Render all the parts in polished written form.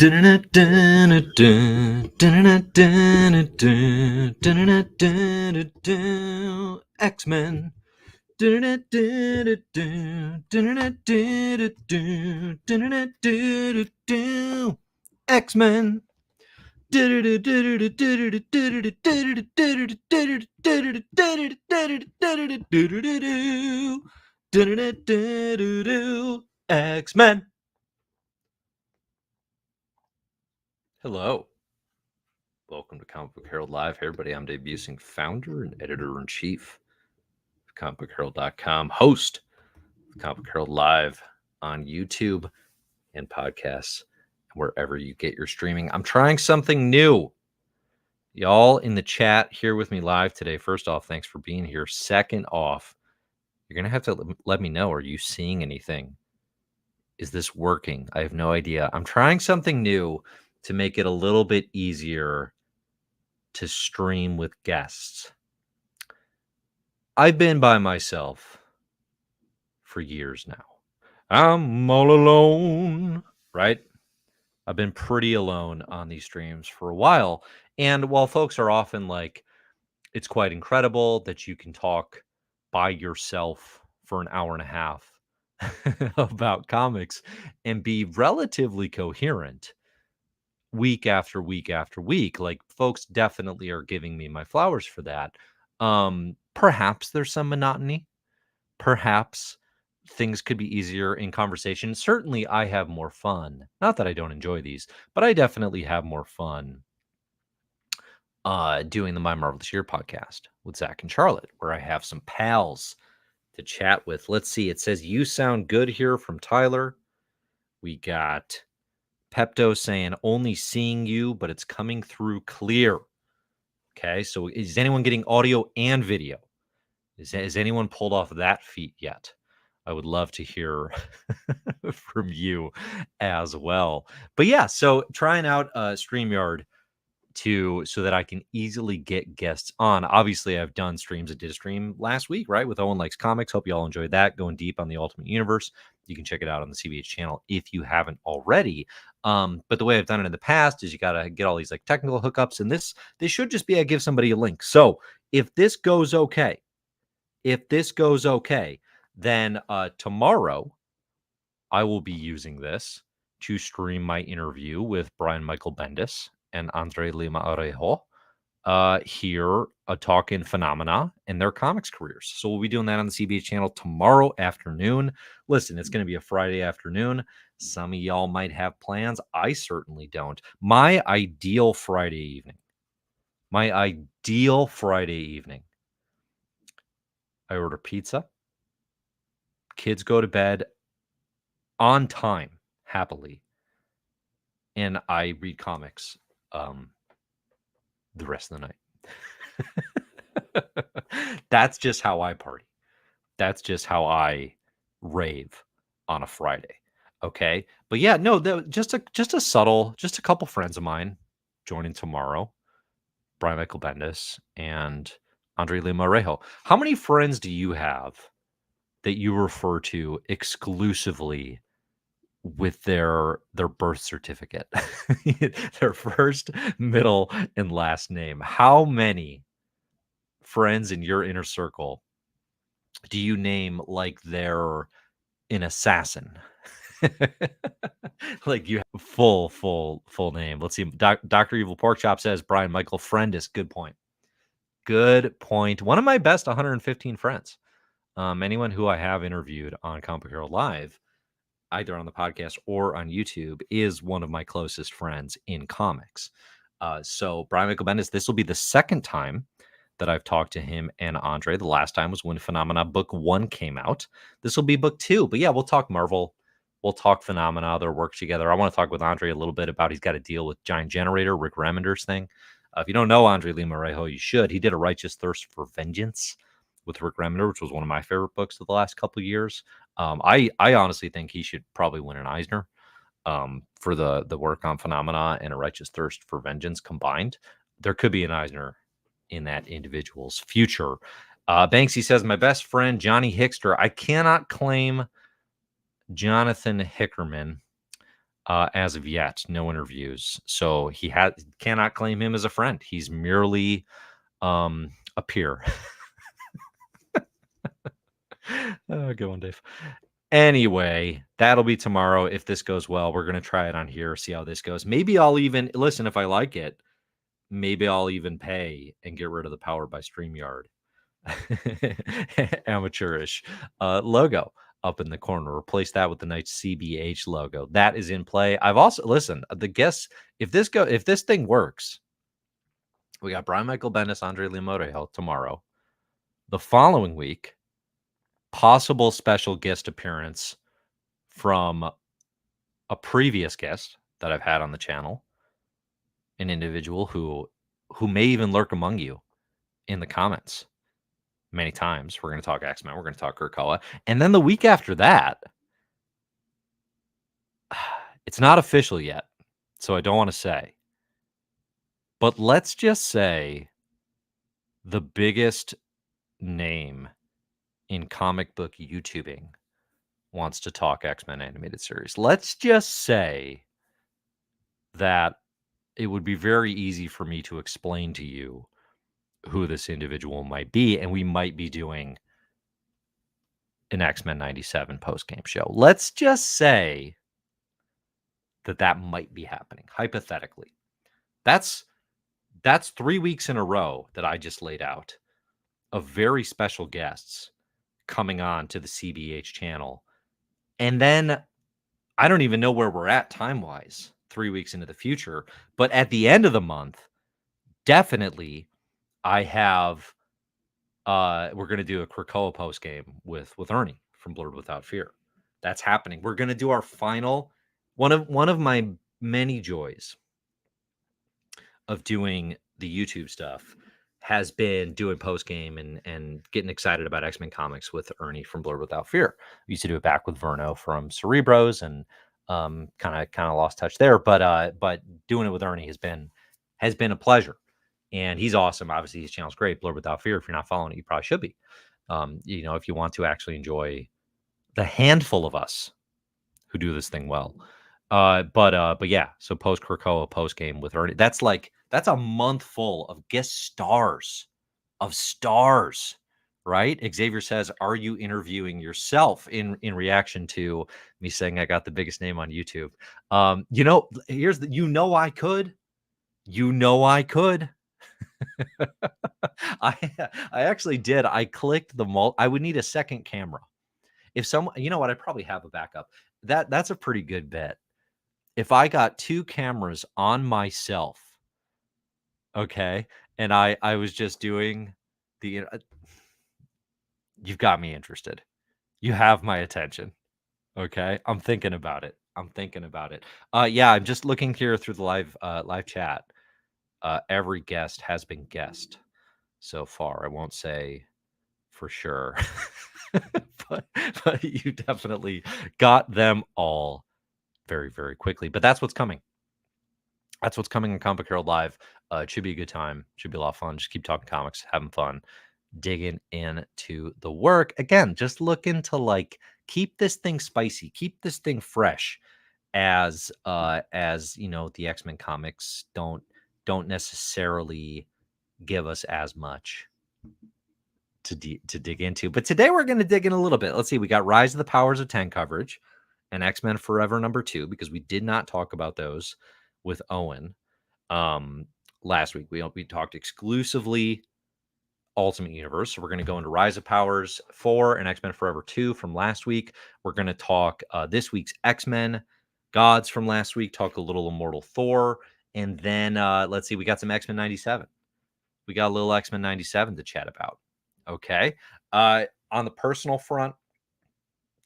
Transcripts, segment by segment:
X-Men. X-Men. X-Men. Hello. Welcome to Comic Book Herald Live. Hey everybody, I'm Dave Busing, founder and editor-in-chief of comicbookherald.com, host of Comic Book Herald Live on YouTube and podcasts, wherever you get your streaming. I'm trying something new. Y'all in the chat here with me live today. First off, thanks for being here. Second off, you're going to have to let me know, are you seeing anything? Is this working? I have no idea. I'm trying something new to make it a little bit easier to stream with guests. I've been by myself for years now. I'm all alone, right? I've been pretty alone on these streams for a while. And while folks are often like, it's quite incredible that you can talk by yourself for an hour and a half about comics and be relatively coherent week after week after week. Like, folks definitely are giving me my flowers for that. Perhaps there's some monotony. Perhaps things could be easier in conversation. Certainly, I have more fun. Not that I don't enjoy these, but I definitely have more fun doing the My Marvelous Year podcast with Zach and Charlotte, where I have some pals to chat with. Let's see. It says, you sound good here from Tyler. We got Pepto saying, only seeing you, but it's coming through clear. Okay. So is anyone getting audio and video? Is anyone pulled off that feat yet? I would love to hear from you as well. But yeah, so trying out StreamYard so that I can easily get guests on. Obviously, I've done streams. I did a stream last week, right, with Owen Likes Comics. Hope you all enjoyed that, going deep on the Ultimate Universe. You can check it out on the CBH channel if you haven't already. But the way I've done it in the past is you got to get all these like technical hookups, and this should just be I give somebody a link. So if this goes okay, then tomorrow I will be using this to stream my interview with Brian Michael Bendis and Andre Lima Arejo here, a talk in Phenomena and their comics careers. So we'll be doing that on the CBH channel tomorrow afternoon. Listen, it's going to be a Friday afternoon. Some of y'all might have plans. I certainly don't. My ideal Friday evening, I order pizza. Kids go to bed on time, happily. And I read comics the rest of the night. That's just how I party. That's just how I rave on a Friday. Okay. But yeah, no, just a couple friends of mine joining tomorrow. Brian Michael Bendis and Andre Lima Arejo. How many friends do you have that you refer to exclusively with their birth certificate, their first, middle, and last name? How many friends in your inner circle do you name like they're an assassin? Like you have full name. Let's see. Dr. Evil Pork Chop says Brian Michael Friendis. Good point. One of my best 115 friends. Anyone who I have interviewed on Comic Book Herald Live, either on the podcast or on YouTube, is one of my closest friends in comics. So Brian Michael Bendis, this will be the second time that I've talked to him and Andre. The last time was when Phenomena Book 1 came out. This will be Book 2. But yeah, we'll talk Marvel. We'll talk Phenomena, their work together. I want to talk with Andre a little bit about he's got a deal with Giant Generator, Rick Remender's thing. If you don't know Andre Lima Arejo, you should. He did A Righteous Thirst for Vengeance with Rick Remender, which was one of my favorite books of the last couple of years. I honestly think he should probably win an Eisner for the work on Phenomena and A Righteous Thirst for Vengeance combined. There could be an Eisner in that individual's future. Banksy says, my best friend, Johnny Hickster. I cannot claim Jonathan Hickerman. As of yet, no interviews. So he cannot claim him as a friend. He's merely a peer. Good one, Dave. Anyway, that'll be tomorrow. If this goes well, we're going to try it on here, see how this goes. Maybe I'll even listen if I like it. Maybe I'll even pay and get rid of the Powered by StreamYard amateurish logo up in the corner. Replace that with the nice CBH logo. That is in play. I've also the guests. If this thing works, we got Brian Michael Bendis, Andre Leomoto tomorrow. The following week, possible special guest appearance from a previous guest that I've had on the channel, an individual who may even lurk among you in the comments many times. We're going to talk X-Men. We're going to talk Krakoa. And then the week after that, it's not official yet, so I don't want to say. But let's just say the biggest name in comic book YouTubing wants to talk X-Men animated series. Let's just say that it would be very easy for me to explain to you who this individual might be, and we might be doing an X-Men 97 post-game show. Let's just say that might be happening, hypothetically. That's 3 weeks in a row that I just laid out of very special guests coming on to the CBH channel. And then I don't even know where we're at time-wise 3 weeks into the future. But at the end of the month, definitely I have we're going to do a Krakoa post game with Ernie from Blurred Without Fear. That's happening. We're going to do our final one of my many joys of doing the YouTube stuff has been doing post game and getting excited about X-Men comics with Ernie from Blurred Without Fear. We used to do it back with Verno from Cerebros and kind of lost touch there, but doing it with Ernie has been a pleasure. And he's awesome. Obviously, his channel's great. Blurred Without Fear. If you're not following it, you probably should be. If you want to actually enjoy the handful of us who do this thing well. But yeah. So post Krakoa post game with Ernie. That's a month full of guest stars, right? Xavier says, "Are you interviewing yourself?" In reaction to me saying I got the biggest name on YouTube. I could. I could. I actually did. I clicked I would need a second camera. If someone, you know what, I probably have a backup. That's a pretty good bet. If I got 2 cameras on myself, okay, and I was just doing the you've got me interested. You have my attention. Okay? I'm thinking about it. Yeah, I'm just looking here through the live chat. Every guest has been guessed so far. I won't say for sure, but you definitely got them all very, very quickly. But that's what's coming. That's what's coming in Comic Book Herald Live. It should be a good time. Should be a lot of fun. Just keep talking comics, having fun, digging into the work. Again, just looking to keep this thing spicy, keep this thing fresh as the X-Men comics don't necessarily give us as much to dig into. But today we're going to dig in a little bit. Let's see. We got Rise of the Powers of 10 coverage and X-Men Forever #2 because we did not talk about those with Owen last week. We talked exclusively Ultimate Universe. So we're going to go into Rise of Powers 4 and X-Men Forever 2 from last week. We're going to talk this week's X-Men Gods from last week, talk a little Immortal Thor, and then let's see, we got some X-Men 97. We got a little X-Men 97 to chat about. Okay. On the personal front,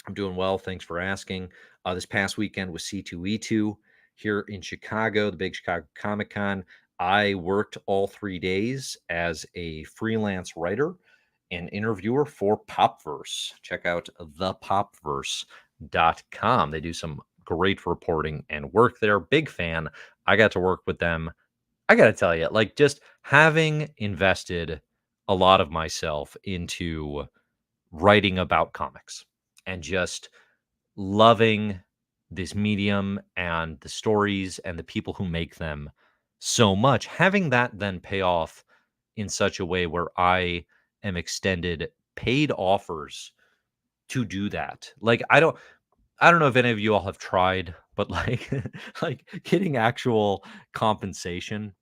I'm doing well. Thanks for asking. This past weekend was C2E2 here in Chicago, the big Chicago Comic-Con. I worked all 3 days as a freelance writer and interviewer for Popverse. Check out thepopverse.com. They do some great reporting and work there. Big fan. I got to work with them. I got to tell you, just having invested a lot of myself into writing about comics and just loving this medium and the stories and the people who make them so much, having that then pay off in such a way where I am extended paid offers to do that. Like I don't know if any of you all have tried, but like like getting actual compensation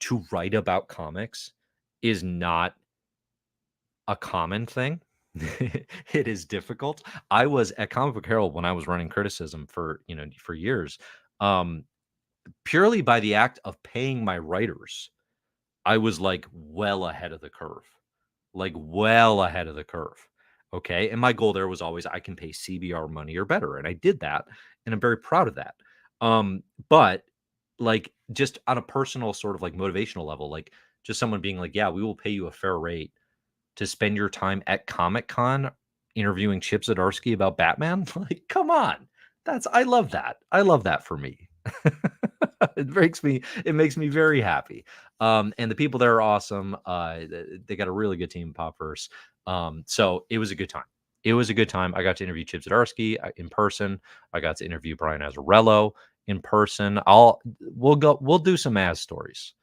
to write about comics is not a common thing. It is difficult. I was at Comic Book Herald when I was running criticism for, for years. Um, Purely by the act of paying my writers, I was like well ahead of the curve. Like well ahead of the curve. Okay. And my goal there was always I can pay CBR money or better. And I did that. And I'm very proud of that. But like just on a personal sort of like motivational level, like just someone being like, yeah, we will pay you a fair rate to spend your time at Comic Con interviewing Chip Zdarsky about Batman. Like, come on. I love that. I love that for me. It makes me very happy. And the people there are awesome. They got a really good team, Popverse. So it was a good time. It was a good time. I got to interview Chip Zdarsky in person. I got to interview Brian Azzarello in person. We'll do some Maz stories.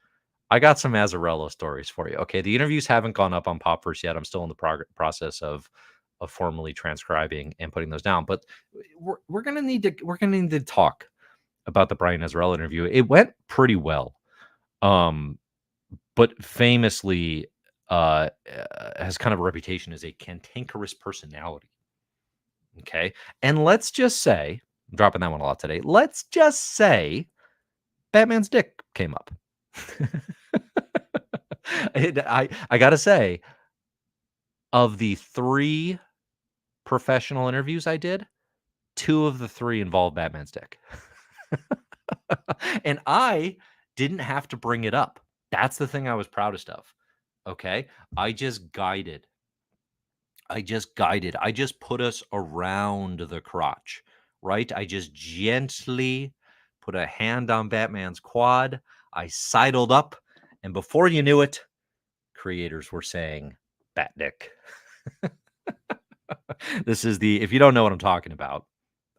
I got some Azzarello stories for you. Okay, the interviews haven't gone up on Popverse yet. I'm still in the process of formally transcribing and putting those down. But we're gonna need to talk about the Brian Azzarello interview. It went pretty well, um, but famously has kind of a reputation as a cantankerous personality. Okay, and let's just say, I'm dropping that one a lot today. Let's just say Batman's dick came up. I gotta say, of the 3 professional interviews I did, 2 of the 3 involved Batman's dick. And I didn't have to bring it up. That's the thing I was proudest of. Okay? I just guided. I just put us around the crotch, right? I just gently put a hand on Batman's quad. I sidled up, and before you knew it, creators were saying, "Bat dick." If you don't know what I'm talking about,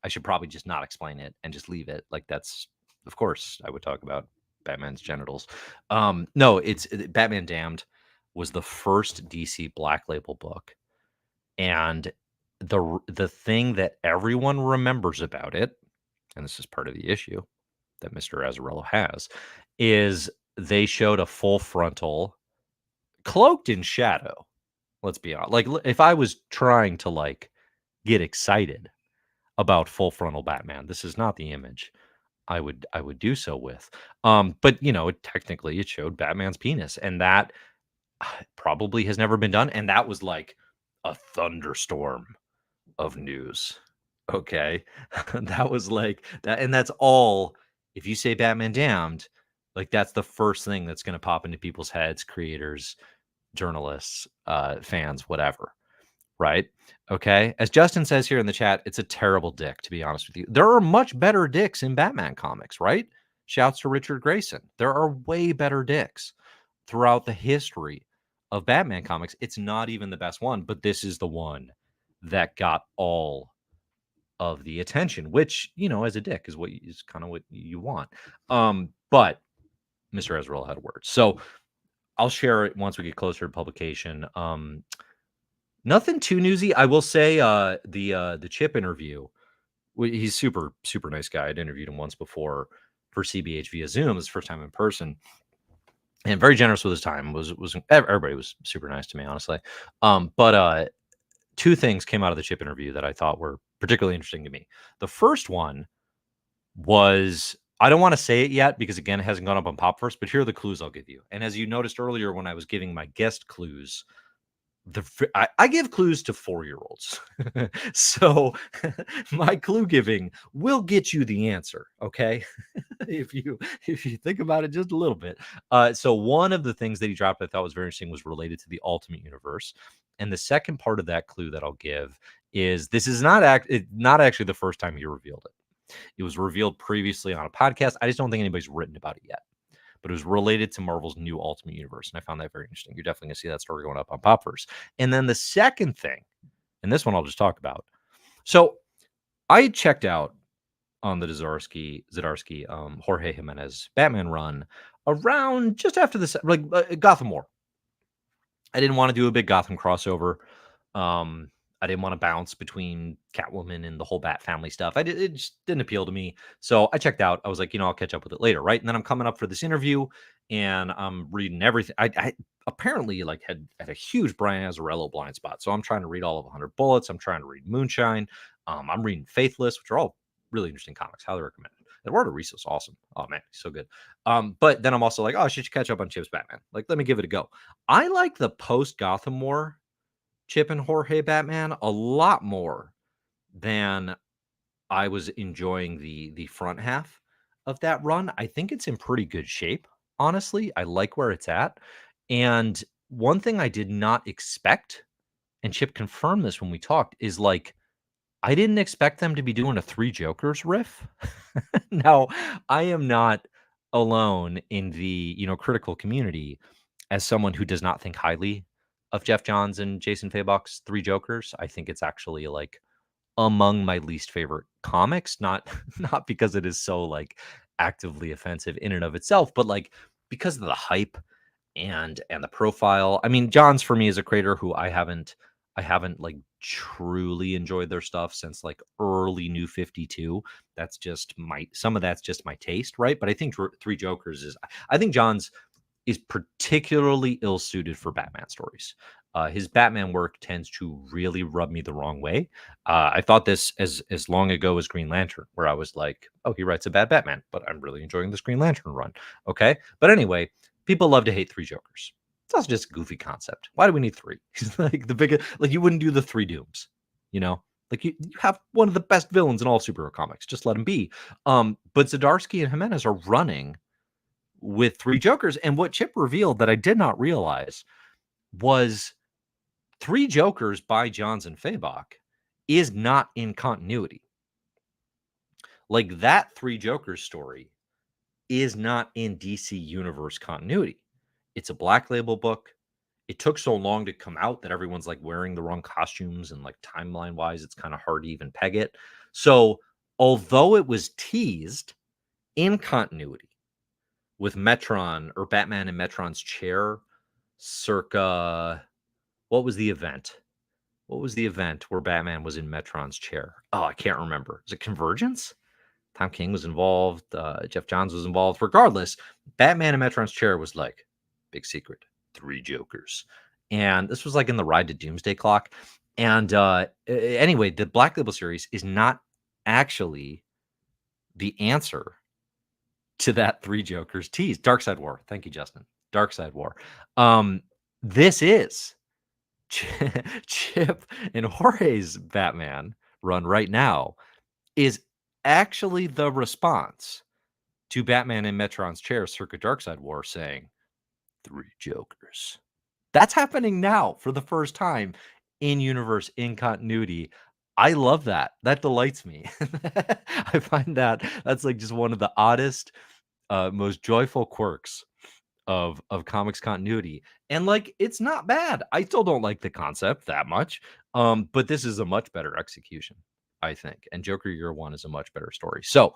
I should probably just not explain it and just leave it. Like of course, I would talk about Batman's genitals. No, it's Batman Damned was the first DC Black Label book, and the thing that everyone remembers about it, and this is part of the issue that Mr. Azzarello has, is they showed a full frontal, cloaked in shadow. Let's be honest. Like if I was trying to like get excited about full frontal Batman, this is not the image I would do so with. But technically it showed Batman's penis, and that probably has never been done. And that was like a thunderstorm of news. Okay. That was like that. And that's all. If you say Batman Damned, like that's the first thing that's going to pop into people's heads, creators, journalists, fans, whatever. Right? Okay. As Justin says here in the chat, it's a terrible dick, to be honest with you. There are much better dicks in Batman comics, right? Shouts to Richard Grayson. There are way better dicks throughout the history of Batman comics. It's not even the best one, but this is the one that got all of the attention, which, as a dick is kind of what you want. But Mr. Ezreal had a word. So I'll share it once we get closer to publication. Nothing too newsy. I will say the Chip interview. He's super super nice guy. I'd interviewed him once before for CBH via Zoom. It's the first time in person, and very generous with his time. Was everybody was super nice to me, honestly. But 2 things came out of the Chip interview that I thought were particularly interesting to me. The first one was, I don't want to say it yet because again it hasn't gone up on Popverse, but here are the clues I'll give you. And as you noticed earlier when I was giving my guest clues, I give clues to 4-year-olds. So my clue giving will get you the answer, okay? if you think about it just a little bit. So one of the things that he dropped I thought was very interesting was related to the Ultimate Universe. And the second part of that clue that I'll give is this is not actually the first time he revealed it. It was revealed previously on a podcast. I just don't think anybody's written about it yet, but it was related to Marvel's new Ultimate Universe. And I found that very interesting. You're definitely going to see that story going up on Popverse. And then the second thing, and this one I'll just talk about. So I checked out on the Zdarsky, Jorge Jimenez Batman run around just after this, like Gotham War. I didn't want to do a big Gotham crossover. Um, I didn't want to bounce between Catwoman and the whole Bat family stuff. It just didn't appeal to me. So I checked out. I was like, I'll catch up with it later, right? And then I'm coming up for this interview, and I'm reading everything. I apparently like had a huge Brian Azzarello blind spot, so I'm trying to read all of 100 Bullets. I'm trying to read Moonshine. I'm reading Faithless, which are all really interesting comics. Highly recommend it. Eduardo Risso's awesome. Oh man, he's so good. But then I'm also like, oh, I should catch up on Chip's Batman. Like, let me give it a go. I like the post Gotham War Chip and Jorge Batman a lot more than I was enjoying the front half of that run. I think it's in pretty good shape, honestly. I like where it's at. And one thing I did not expect, and Chip confirmed this when we talked, is like I didn't expect them to be doing a Three Jokers riff. Now, I am not alone in the, critical community as someone who does not think highly of Jeff Johns and Jason Fabok's Three Jokers. I think it's actually like among my least favorite comics, not not because it is so like actively offensive in and of itself, but like because of the hype and the profile. I mean, Johns for me is a creator who I haven't like truly enjoyed their stuff since like early New 52. That's just some of that's just my taste, right? But I think Three Jokers I think Johns is particularly ill suited for Batman stories. His Batman work tends to really rub me the wrong way. I thought this as long ago as Green Lantern, where I was like, oh, he writes a bad Batman, but I'm really enjoying this Green Lantern run. Okay, but anyway, people love to hate Three Jokers. It's also just a goofy concept. Why do we need three? Like the biggest, like you wouldn't do the Three Dooms, you know? Like you have one of the best villains in all superhero comics. Just let him be. But Zdarsky and Jimenez are running with Three Jokers, and what Chip revealed that I did not realize was Three Jokers by Johns and Fabok is not in continuity. Like that Three Jokers story is not in DC Universe continuity. It's a Black Label book. It took so long to come out that everyone's like wearing the wrong costumes, and like timeline wise, it's kind of hard to even peg it. So, although it was teased in continuity with Metron or Batman in Metron's chair, circa what was the event? What was the event where Batman was in Metron's chair? Oh, I can't remember. Is it Convergence? Tom King was involved. Jeff Johns was involved. Regardless, Batman in Metron's chair was like, big secret, Three Jokers. And this was like in the Ride to Doomsday Clock. And anyway, the Black Label series is not actually the answer to that Three Jokers tease. Dark Side War. Thank you, Justin. Dark Side War. This is Chip and Jorge's Batman run right now is actually the response to Batman in Metron's chair circa Darkseid War saying, Three Jokers. That's happening now for the first time in universe, in continuity. I love that. That delights me. I find that's like just one of the oddest, most joyful quirks of comics continuity. And like it's not bad. I still don't like the concept that much. But this is a much better execution, I think. And Joker Year One is a much better story. So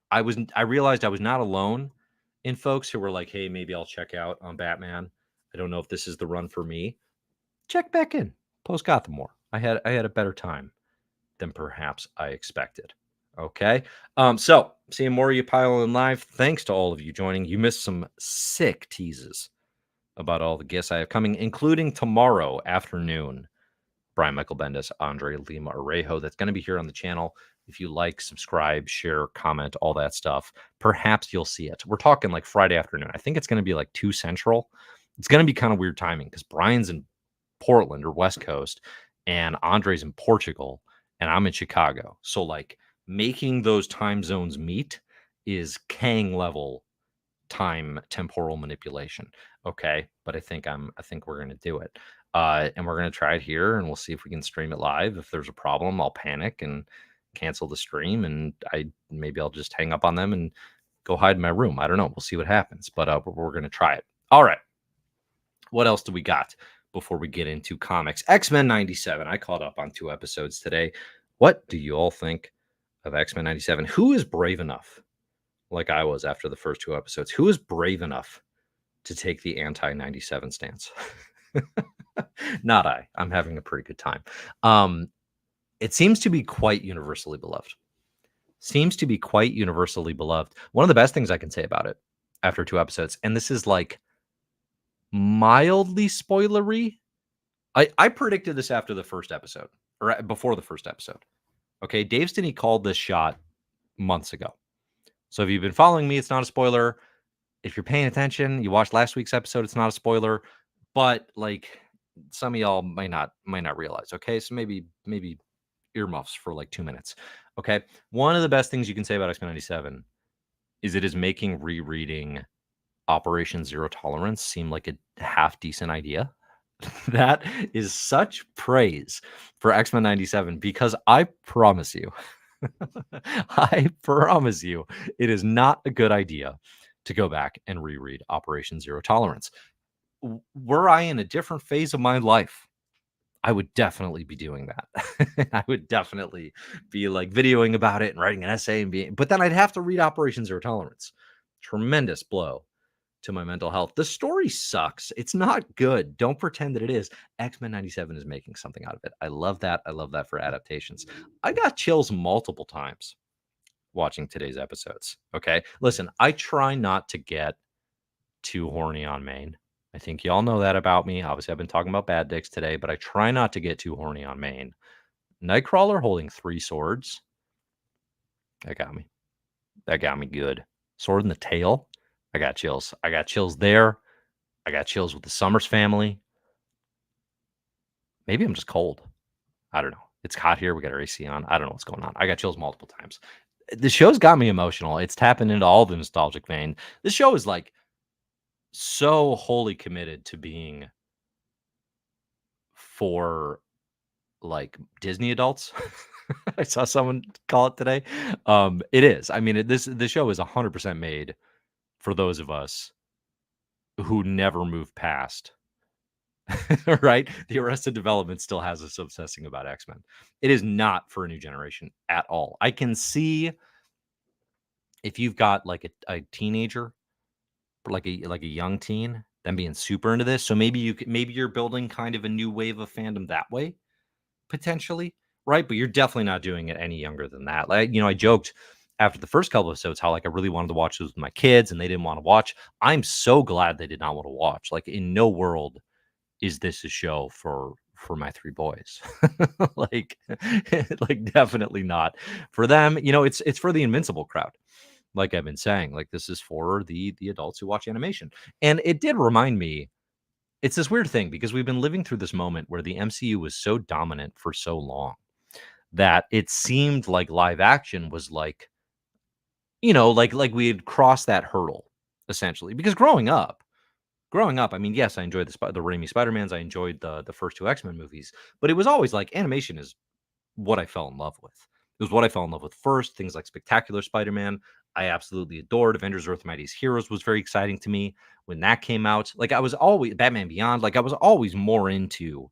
I realized I was not alone in folks who were like, hey, maybe I'll check out on Batman. I don't know if this is the run for me. Check back in post Gotham War. I had a better time than perhaps I expected. Okay. So seeing more of you pile in live. Thanks to all of you joining. You missed some sick teases about all the guests I have coming, including tomorrow afternoon. Brian Michael Bendis, Andre Lima Orejo. That's going to be here on the channel. If you like, subscribe, share, comment, all that stuff, perhaps you'll see it. We're talking like Friday afternoon. I think it's going to be like 2 Central. It's going to be kind of weird timing because Brian's in Portland or West Coast and Andre's in Portugal and I'm in Chicago. So like making those time zones meet is Kang level time temporal manipulation. Okay. But I think we're going to do it. And we're going to try it here and we'll see if we can stream it live. If there's a problem, I'll panic and cancel the stream and maybe I'll just hang up on them and go hide in my room. I don't know. We'll see what happens, but we're going to try it. All right. What else do we got before we get into comics? X-Men 97. I caught up on 2 episodes today. What do you all think of X-Men 97. Who is brave enough, like I was after the first 2 episodes, who is brave enough to take the anti-97 stance? Not I. I'm having a pretty good time. It seems to be quite universally beloved. One of the best things I can say about it after 2 episodes, and this is like mildly spoilery. I predicted this after the first episode, or before the first episode. Okay, Dave Stinney called this shot months ago. So if you've been following me, it's not a spoiler. If you're paying attention, you watched last week's episode, it's not a spoiler. But like some of y'all might not realize. Okay, so maybe earmuffs for like 2 minutes. Okay, one of the best things you can say about X-Men 97 is it is making rereading Operation Zero Tolerance seem like a half decent idea. That is such praise for X-Men 97 because I promise you, it is not a good idea to go back and reread Operation Zero Tolerance. Were I in a different phase of my life, I would definitely be doing that. I would definitely be like videoing about it and writing an essay but then I'd have to read Operation Zero Tolerance. Tremendous blow to my mental health. The story sucks. It's not good. Don't pretend that it is. X-Men 97 is making something out of it. I love that. I love that for adaptations. I got chills multiple times watching today's episodes. Okay. Listen, I try not to get too horny on Maine. I think y'all know that about me. Obviously, I've been talking about bad dicks today, but I try not to get too horny on Maine. Nightcrawler holding 3 swords. That got me. That got me good. Sword in the tail. I got chills. I got chills there. I got chills with the Summers family. Maybe I'm just cold. I don't know. It's hot here. We got our AC on. I don't know what's going on. I got chills multiple times. The show's got me emotional. It's tapping into all the nostalgic vein. This show is like so wholly committed to being for like Disney adults. I saw someone call it today. It is. I mean, the show is 100% made for those of us who never move past. Right? The Arrested Development still has us obsessing about X-Men. It is not for a new generation at all. I can see if you've got like a teenager, like a young teen, them being super into this. So maybe you're building kind of a new wave of fandom that way, potentially, right? But you're definitely not doing it any younger than that. Like, I joked after the first couple of episodes how like I really wanted to watch this with my kids and they didn't want to watch. I'm so glad they did not want to watch. Like in no world is this a show for my 3 boys. like like definitely not for them. It's for the Invincible crowd. Like I've been saying, like this is for the adults who watch animation. And it did remind me, it's this weird thing because we've been living through this moment where the MCU was so dominant for so long that it seemed like live action was like, like we had crossed that hurdle essentially. Because growing up, I mean, yes, I enjoyed the Raimi Spider-Mans. I enjoyed the first 2 X-Men movies, but it was always like animation is what I fell in love with. It was what I fell in love with first. Things like Spectacular Spider-Man, I absolutely adored. Avengers: Earth Mightiest Heroes was very exciting to me when that came out. Like I was always Batman Beyond. Like I was always more into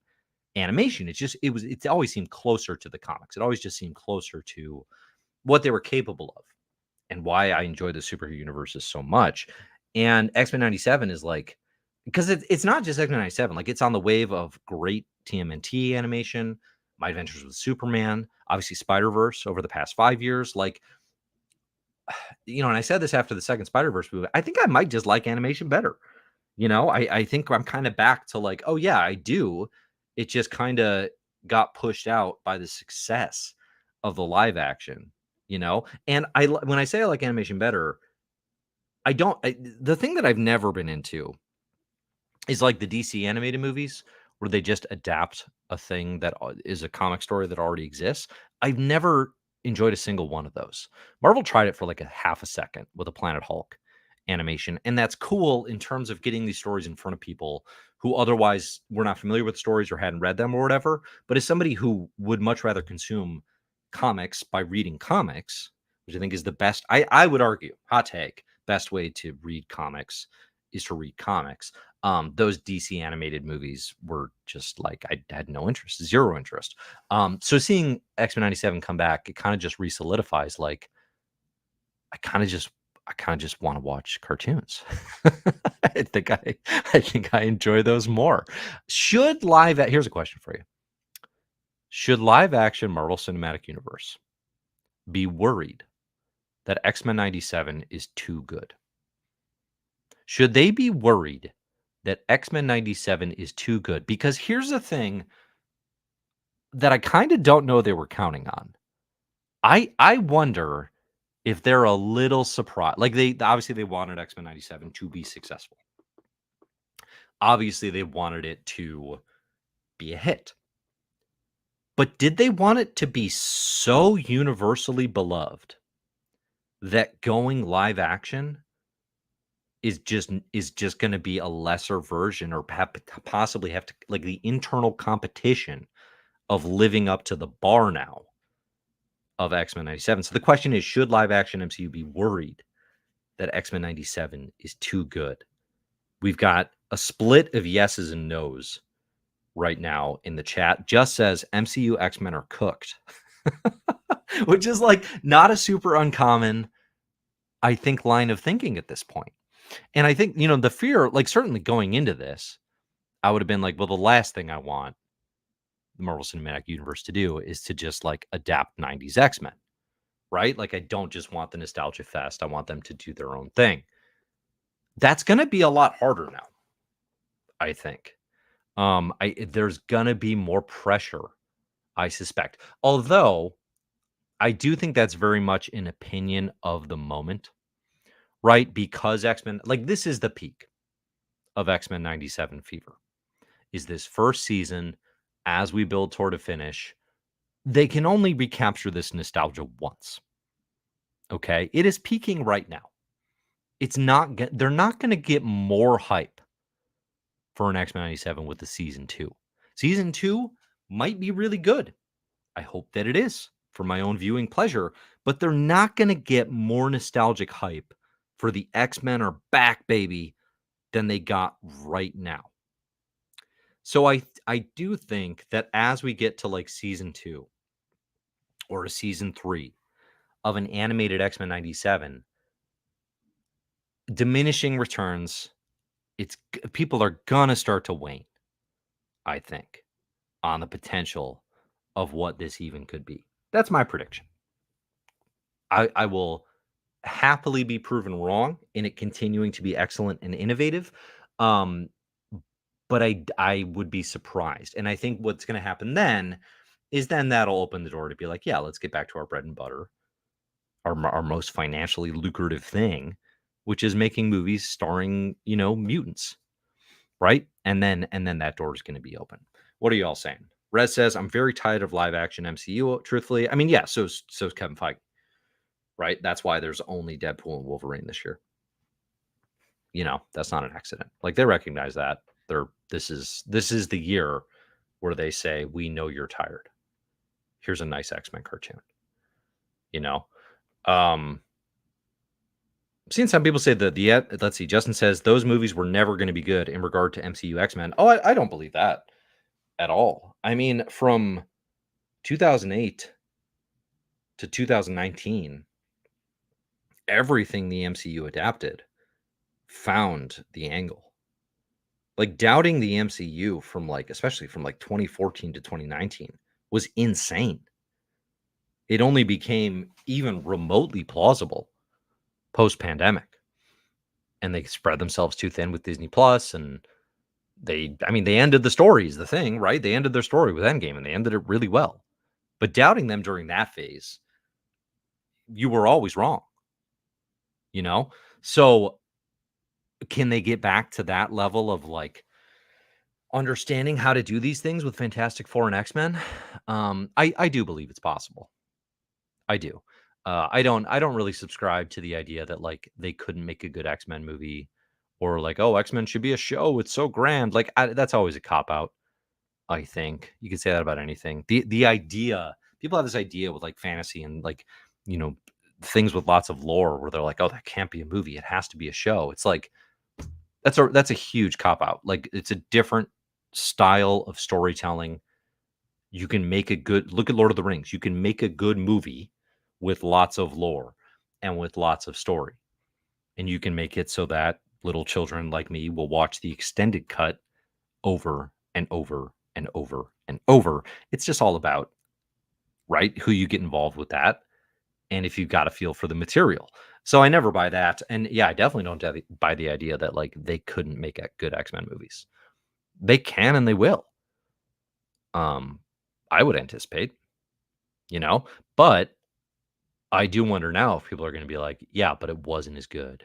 animation. It always seemed closer to the comics. It always just seemed closer to what they were capable of and why I enjoy the superhero universes so much. And X-Men 97 is like, because it's not just X-Men 97, like it's on the wave of great TMNT animation, My Adventures with Superman, obviously Spider-Verse over the past 5 years. Like, and I said this after the second Spider-Verse movie, I think I might just like animation better. I think I'm kind of back to like, oh yeah, I do. It just kind of got pushed out by the success of the live action, and when I say I like animation better, the thing that I've never been into is like the DC animated movies where they just adapt a thing that is a comic story that already exists. I've never enjoyed a single one of those. Marvel tried it for like a half a second with a Planet Hulk animation, and that's cool in terms of getting these stories in front of people who otherwise were not familiar with stories or hadn't read them or whatever. But as somebody who would much rather consume comics by reading comics, which I think is the best, I would argue, hot take, best way to read comics is to read comics. Those DC animated movies were just like I had no interest, zero interest. So seeing X-Men 97 come back, it kind of just re-solidifies like I kind of just want to watch cartoons. I think I enjoy those more. Here's a question for you. Should live action Marvel Cinematic Universe be worried that X-Men 97 is too good? Should they be worried that X-Men 97 is too good? Because here's the thing that I kind of don't know they were counting on. I wonder if they're a little surprised. Like they obviously they wanted X-Men 97 to be successful. Obviously they wanted it to be a hit. But did they want it to be so universally beloved that going live action is just going to be a lesser version, or possibly have to like the internal competition of living up to the bar now of X-Men 97? So the question is, should live action MCU be worried that X-Men 97 is too good? We've got a split of yeses and nos right now in the chat. Just says MCU X-Men are cooked, which is like not a super uncommon, I think, line of thinking at this point. And I think, the fear, like certainly going into this, I would have been like, well, the last thing I want the Marvel Cinematic Universe to do is to just like adapt 90s X-Men, right? Like I don't just want the nostalgia fest. I want them to do their own thing. That's going to be a lot harder now, I think. There's going to be more pressure, I suspect. Although I do think that's very much an opinion of the moment, right? Because X-Men, like this is the peak of X-Men 97 fever, is this first season. As we build toward a finish, they can only recapture this nostalgia once. Okay? It is peaking right now. They're not going to get more hype for an X-Men 97 with the season 2. Season 2 might be really good. I hope that it is for my own viewing pleasure, but they're not going to get more nostalgic hype for the X-Men are back, baby, than they got right now. So I do think that as we get to like season 2 or a season 3 of an animated X-Men 97, diminishing returns, people are gonna start to wane, I think, on the potential of what this even could be. That's my prediction. I will happily be proven wrong in it continuing to be excellent and innovative. But I would be surprised. And I think what's going to happen then is then that'll open the door to be like, yeah, let's get back to our bread and butter, our most financially lucrative thing, which is making movies starring, mutants, right? And then that door is going to be open. What are you all saying? Rez says, I'm very tired of live action MCU, truthfully. I mean, yeah, so's Kevin Feige, right? That's why there's only Deadpool and Wolverine this year. That's not an accident. Like they recognize that. This is the year where they say, we know you're tired. Here's a nice X-Men cartoon. I've seen some people say that let's see, Justin says those movies were never going to be good in regard to MCU X-Men. Oh, I don't believe that at all. I mean, from 2008 to 2019, everything the MCU adapted found the angle. Like doubting the MCU especially from 2014 to 2019 was insane. It only became even remotely plausible post-pandemic. And they spread themselves too thin with Disney Plus, and they ended the story is the thing, right? They ended their story with Endgame, and they ended it really well. But doubting them during that phase, you were always wrong. So can they get back to that level of understanding how to do these things with Fantastic Four and X-Men? I do believe it's possible. I do. I don't really subscribe to the idea that they couldn't make a good X-Men movie, or oh, X-Men should be a show. It's so grand. That's always a cop out. I think you could say that about anything. The idea, people have this idea with fantasy and things with lots of lore where they're like, oh, that can't be a movie. It has to be a show. It's That's a huge cop out. Like, it's a different style of storytelling. You can make a good look at Lord of the Rings. You can make a good movie with lots of lore and with lots of story. And you can make it so that little children like me will watch the extended cut over and over and over and over. It's just all about, right, who you get involved with that and if you've got a feel for the material. So I never buy that. And yeah, I definitely don't buy the idea that like they couldn't make good X-Men movies. They can and they will. I would anticipate, you know, but I do wonder now if people are going to be like, yeah, but it wasn't as good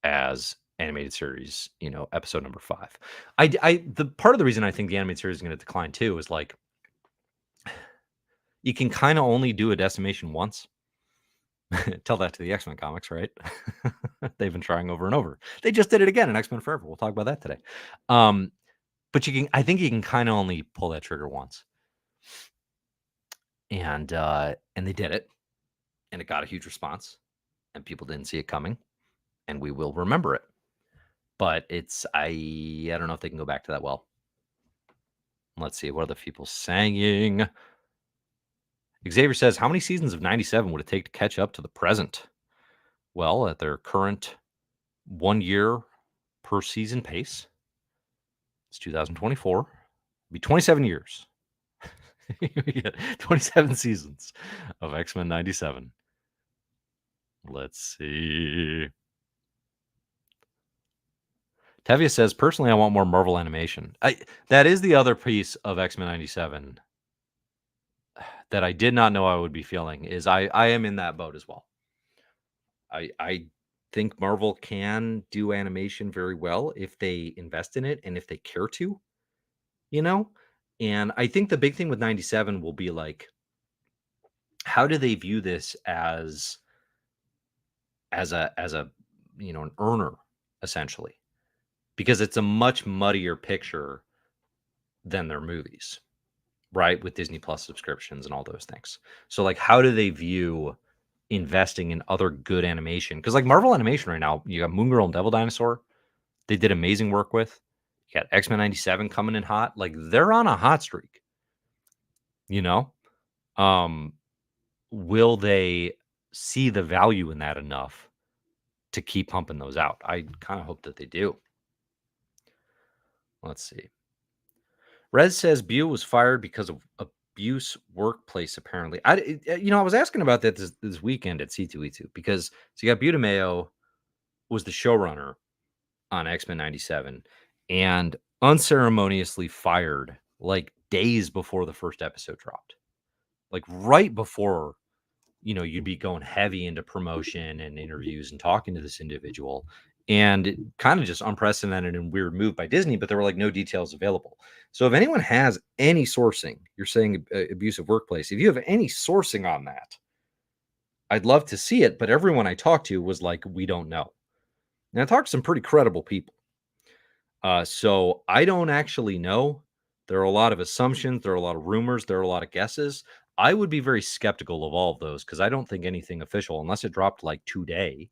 as animated series, episode number 5. The part of the reason I think the animated series is going to decline too is like you can kind of only do a decimation once. Tell that to the X-Men comics, right? They've been trying over and over. They just did it again in X-Men Forever. We'll talk about that today. But I think you can kind of only pull that trigger once. And they did it, and it got a huge response, and people didn't see it coming, and we will remember it. But I don't know if they can go back to that well. Let's see, what are the people saying? Xavier says, how many seasons of 97 would it take to catch up to the present? Well, at their current 1 year per season pace, it's 2024. It'll be 27 years. 27 seasons of X-Men 97. Let's see. Tevia says, personally, I want more Marvel animation. That is the other piece of X-Men 97 that I did not know I would be feeling, is I am in that boat as well. I think Marvel can do animation very well if they invest in it and if they care to, And I think the big thing with 97 will be like, how do they view this as a an earner, essentially? Because it's a much muddier picture than their movies, right? With Disney Plus subscriptions and all those things. So like, how do they view investing in other good animation? Because like Marvel animation right now, you got Moon Girl and Devil Dinosaur. They did amazing work with. You got X-Men 97 coming in hot. Like they're on a hot streak, will they see the value in that enough to keep pumping those out? I kind of hope that they do. Let's see. Rez says Buell was fired because of abuse workplace, apparently. I was asking about that this weekend at C2E2 because so you got Buell Mayo was the showrunner on X-Men 97 and unceremoniously fired like days before the first episode dropped. Like right before, you'd be going heavy into promotion and interviews and talking to this individual. And kind of just unprecedented and weird move by Disney, but there were like no details available. So if anyone has any sourcing, you're saying abusive workplace, if you have any sourcing on that, I'd love to see it. But everyone I talked to was like, we don't know. And I talked to some pretty credible people. So I don't actually know. There are a lot of assumptions. There are a lot of rumors. There are a lot of guesses. I would be very skeptical of all of those because I don't think anything official, unless it dropped like today.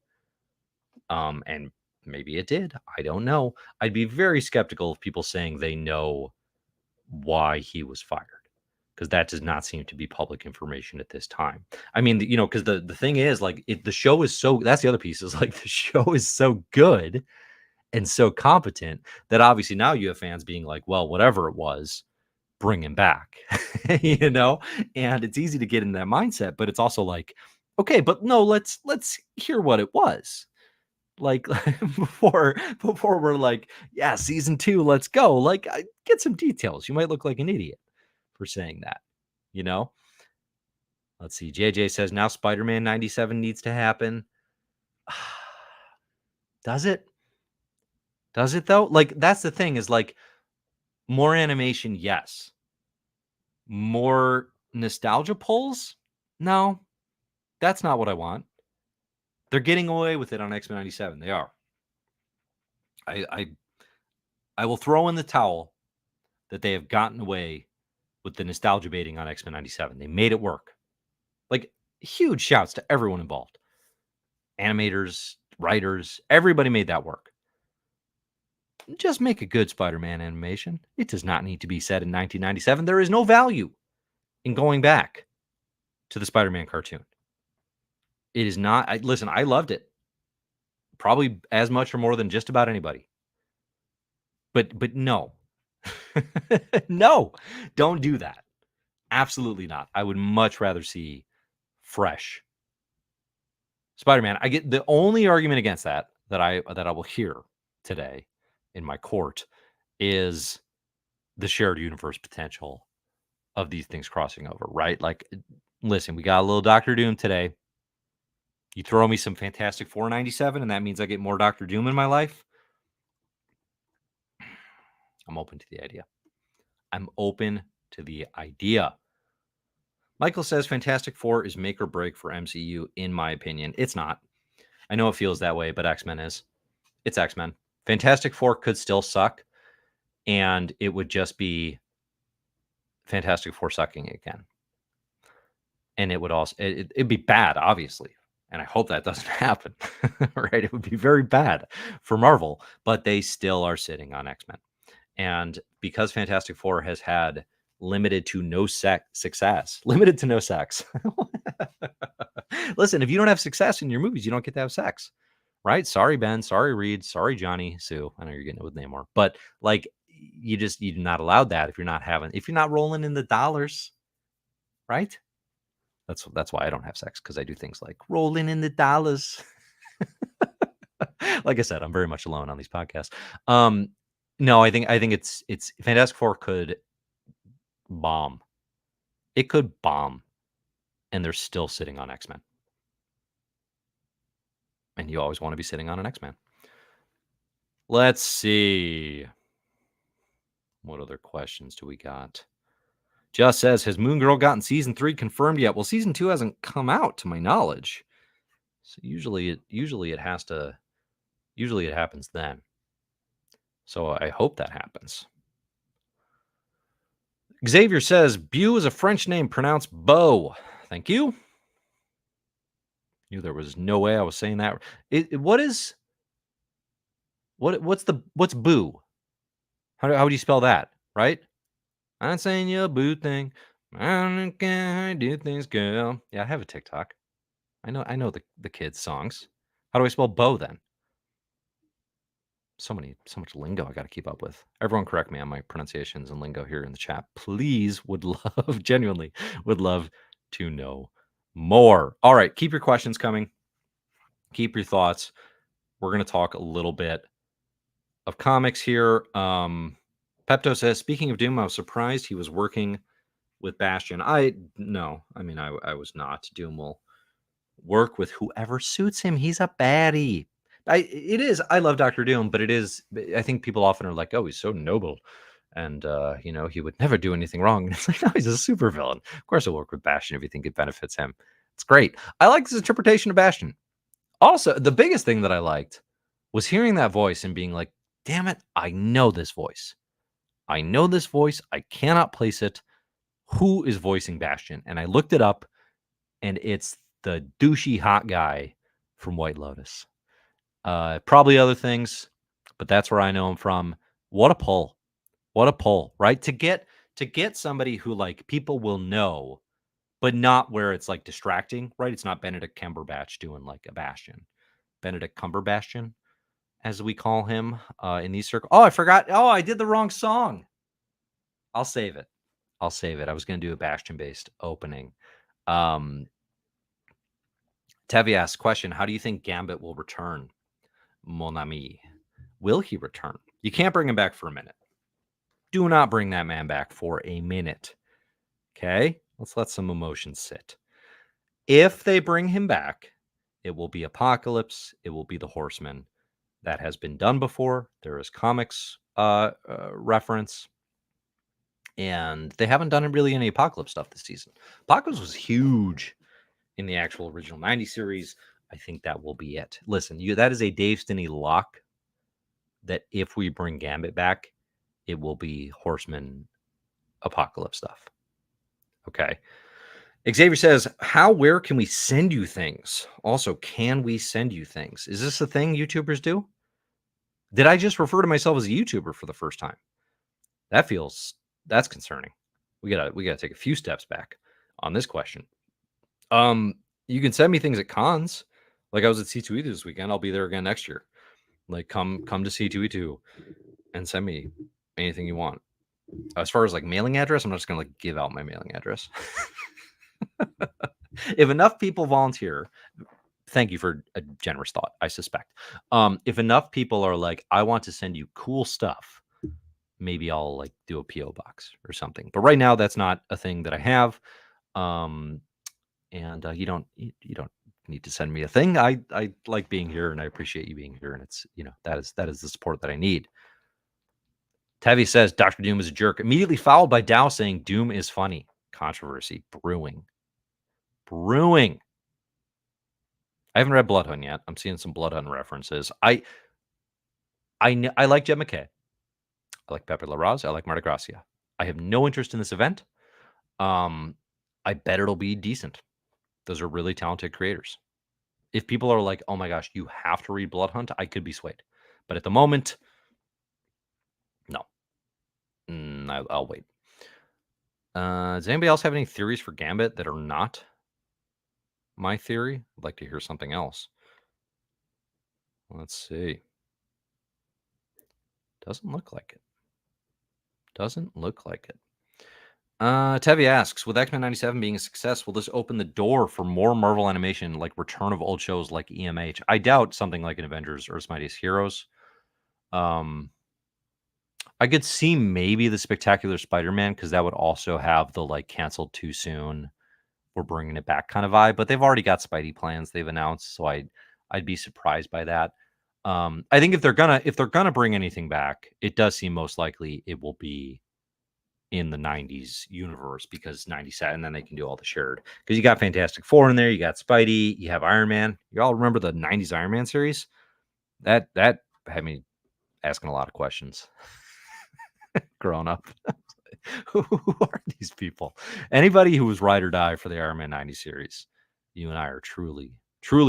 And maybe it did. I don't know. I'd be very skeptical of people saying they know why he was fired because that does not seem to be public information at this time. I mean, because the thing is like the show is so, that's the other piece is like the show is so good and so competent that obviously now you have fans being like, well, whatever it was, bring him back, and it's easy to get in that mindset, but it's also like, okay, but no, let's hear what it was. Like before we're like, yeah, season 2, let's go. Like, get some details. You might look like an idiot for saying that, Let's see. JJ says now Spider-Man 97 needs to happen. Does it? Does it though? Like, that's the thing is like more animation, yes. More nostalgia pulls? No, that's not what I want. They're getting away with it on X-Men 97. They are. I will throw in the towel that they have gotten away with the nostalgia baiting on X-Men 97. They made it work. Like, huge shouts to everyone involved. Animators, writers, everybody made that work. Just make a good Spider-Man animation. It does not need to be set in 1997. There is no value in going back to the Spider-Man cartoon. It is not. Listen, I loved it. Probably as much or more than just about anybody. But no. No, don't do that. Absolutely not. I would much rather see fresh Spider-Man. I get the only argument against that I will hear today in my court is the shared universe potential of these things crossing over, right? Like, listen, we got a little Doctor Doom today. You throw me some Fantastic Four 97, and that means I get more Doctor Doom in my life. I'm open to the idea. I'm open to the idea. Michael says Fantastic Four is make or break for MCU, in my opinion. It's not. I know it feels that way, but X-Men is. It's X-Men. Fantastic Four could still suck, and it would just be Fantastic Four sucking again. And it would also, it'd be bad, obviously. And I hope that doesn't happen, right? It would be very bad for Marvel, but they still are sitting on X-Men. And because Fantastic Four has had limited to no success. Listen, if you don't have success in your movies, you don't get to have sex, right? Sorry, Ben. Sorry, Reed. Sorry, Johnny. Sue. I know you're getting it with Namor, but like you're not allowed that if you're not rolling in the dollars, right? That's why I don't have sex, because I do things like rolling in the dollars. Like I said, I'm very much alone on these podcasts. No, I think it's Fantastic Four could bomb. It could bomb, and they're still sitting on X-Men. And you always want to be sitting on an X-Men. Let's see. What other questions do we got? Just says, has Moon Girl gotten season 3 confirmed yet? Well, season 2 hasn't come out to my knowledge. So usually it happens then. So I hope that happens. Xavier says, Beau is a French name pronounced Beau. Thank you. Knew there was no way I was saying that. What's Boo? How would you spell that? Right? I'm saying you a boo thing. I don't care how you do things, girl. Yeah, I have a TikTok. I know the kids' songs. How do I spell Beau then? So much lingo I got to keep up with. Everyone correct me on my pronunciations and lingo here in the chat. Please, genuinely would love to know more. All right, keep your questions coming. Keep your thoughts. We're going to talk a little bit of comics here. Pepto says, speaking of Doom, I was surprised he was working with Bastion. I was not. Doom will work with whoever suits him. He's a baddie. I love Dr. Doom, but I think people often are like, oh, he's so noble. And, he would never do anything wrong. And it's like, no, he's a super villain. Of course he'll work with Bastion if you think it benefits him. It's great. I like this interpretation of Bastion. Also, the biggest thing that I liked was hearing that voice and being like, damn it, I know this voice. I know this voice. I cannot place it. Who is voicing Bastion? And I looked it up, and it's the douchey hot guy from White Lotus. Probably other things, but that's where I know him from. What a pull. What a pull, right? To get somebody who like people will know, but not where it's like distracting, right? It's not Benedict Cumberbatch doing like a Bastion. Benedict Cumberbastion, as we call him in these circles. Oh, I forgot. Oh, I did the wrong song. I'll save it. I was going to do a Bastion-based opening. Tevi asks, question, how do you think Gambit will return? Mon ami. Will he return? You can't bring him back for a minute. Do not bring that man back for a minute. Okay? Let's let some emotions sit. If they bring him back, it will be Apocalypse. It will be the Horseman. That has been done before. There is comics reference. And they haven't done really any Apocalypse stuff this season. Apocalypse was huge in the actual original 90 series. I think that will be it. Listen, that is a Dave Stinney lock that if we bring Gambit back, it will be Horseman Apocalypse stuff. Okay. Xavier says, where can we send you things? Also, can we send you things? Is this a thing YouTubers do? Did I just refer to myself as a YouTuber for the first time? That's concerning. We gotta take a few steps back on this question. You can send me things at cons. Like I was at C2E2 this weekend. I'll be there again next year. Like come to C2E2 and send me anything you want. As far as like mailing address, I'm not just gonna like give out my mailing address. If enough people volunteer, thank you for a generous thought, I suspect. If enough people are like, I want to send you cool stuff, maybe I'll like do a PO box or something. But right now, that's not a thing that I have. Um, and you don't need to send me a thing. I like being here, and I appreciate you being here, and it's that is the support that I need. Tevi says Doctor Doom is a jerk. Immediately followed by Dow saying Doom is funny. Controversy brewing. I haven't read Bloodhound yet. I'm seeing some Bloodhound references. I like Jed McKay. I like Pepe Larraz. I like Marta Gracia. I have no interest in this event. I bet it'll be decent. Those are really talented creators. If people are like, "Oh my gosh, you have to read Bloodhunt," I could be swayed. But at the moment, no. I'll wait. Does anybody else have any theories for Gambit that are not my theory? I'd like to hear something else. Let's see. Doesn't look like it. Doesn't look like it. Tevi asks, with X-Men 97 being a success, will this open the door for more Marvel animation like return of old shows like EMH? I doubt something like an Avengers or Mightiest Heroes. I could see maybe the Spectacular Spider-Man because that would also have the like canceled too soon, we're bringing it back kind of vibe. But they've already got Spidey plans they've announced, so I'd be surprised by that. I think if they're gonna bring anything back, it does seem most likely it will be in the 90s universe because 97, and then they can do all the shared. Because you got Fantastic Four in there, you got Spidey, you have Iron Man. You all remember the 90s Iron Man series? That had me asking a lot of questions growing up. Who are these people? Anybody who was ride or die for the Iron Man 90 series, you and I are truly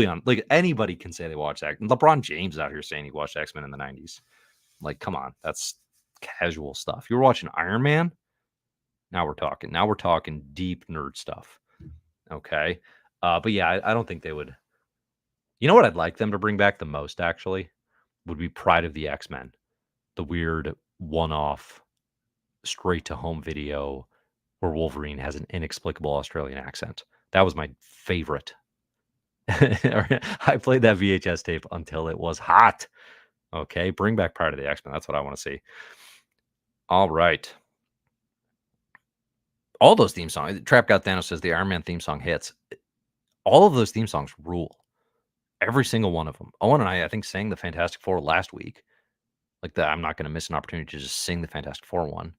on. Like anybody can say they watched that. LeBron James out here saying he watched X-Men in the 90s. Like, come on, that's casual stuff. You were watching Iron Man. Now we're talking. Now we're talking deep nerd stuff. Okay. But yeah, I don't think they would. You know what I'd like them to bring back the most actually would be Pride of the X-Men, the weird one-off straight to home video where Wolverine has an inexplicable Australian accent. That was my favorite. I played that VHS tape until it was hot. Okay, bring back Pride of the X-Men. That's what I want to see. All right. All those theme songs. Trap God Thanos says the Iron Man theme song hits. All of those theme songs rule. Every single one of them. Owen and I think, sang the Fantastic Four last week. Like that, I'm not going to miss an opportunity to just sing the Fantastic Four one.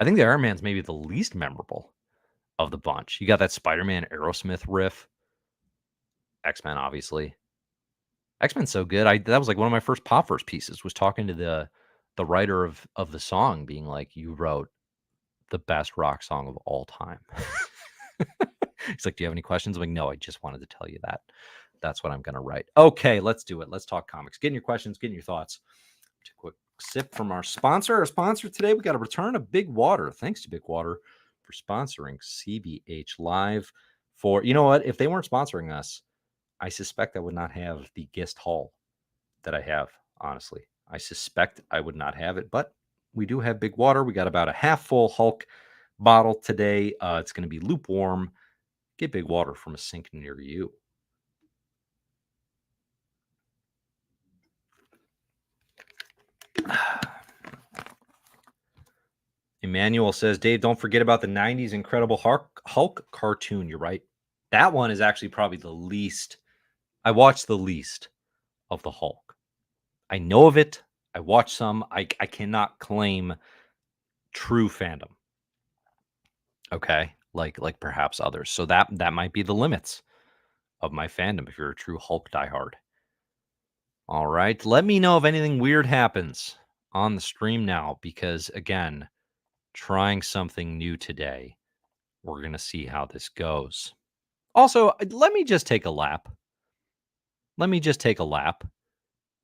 I think the Iron Man's maybe the least memorable of the bunch. You got that Spider-Man Aerosmith riff. X-Men, obviously. X-Men's so good. That was like one of my first Popverse pieces, was talking to the writer of the song, being like, you wrote the best rock song of all time. He's like, do you have any questions? I'm like, no, I just wanted to tell you that. That's what I'm going to write. Okay, let's do it. Let's talk comics. Get in your questions, get in your thoughts. Take a quick sip from our sponsor. Our sponsor today, we got a return of Big Water. Thanks to Big Water for sponsoring CBH Live. For, you know what? If they weren't sponsoring us, I suspect I would not have the guest haul that I have, honestly. I suspect I would not have it, but we do have Big Water. We got about a half full Hulk bottle today. It's going to be lukewarm. Get Big Water from a sink near you. Emmanuel says, Dave, don't forget about the 90s Incredible Hulk cartoon. You're right. That one is actually probably the least. I watched the least of the Hulk. I know of it. I watched some. I cannot claim true fandom. Okay. Like perhaps others. So that might be the limits of my fandom if you're a true Hulk diehard. All right. Let me know if anything weird happens on the stream now, because again, trying something new today. We're going to see how this goes. Also, let me just take a lap.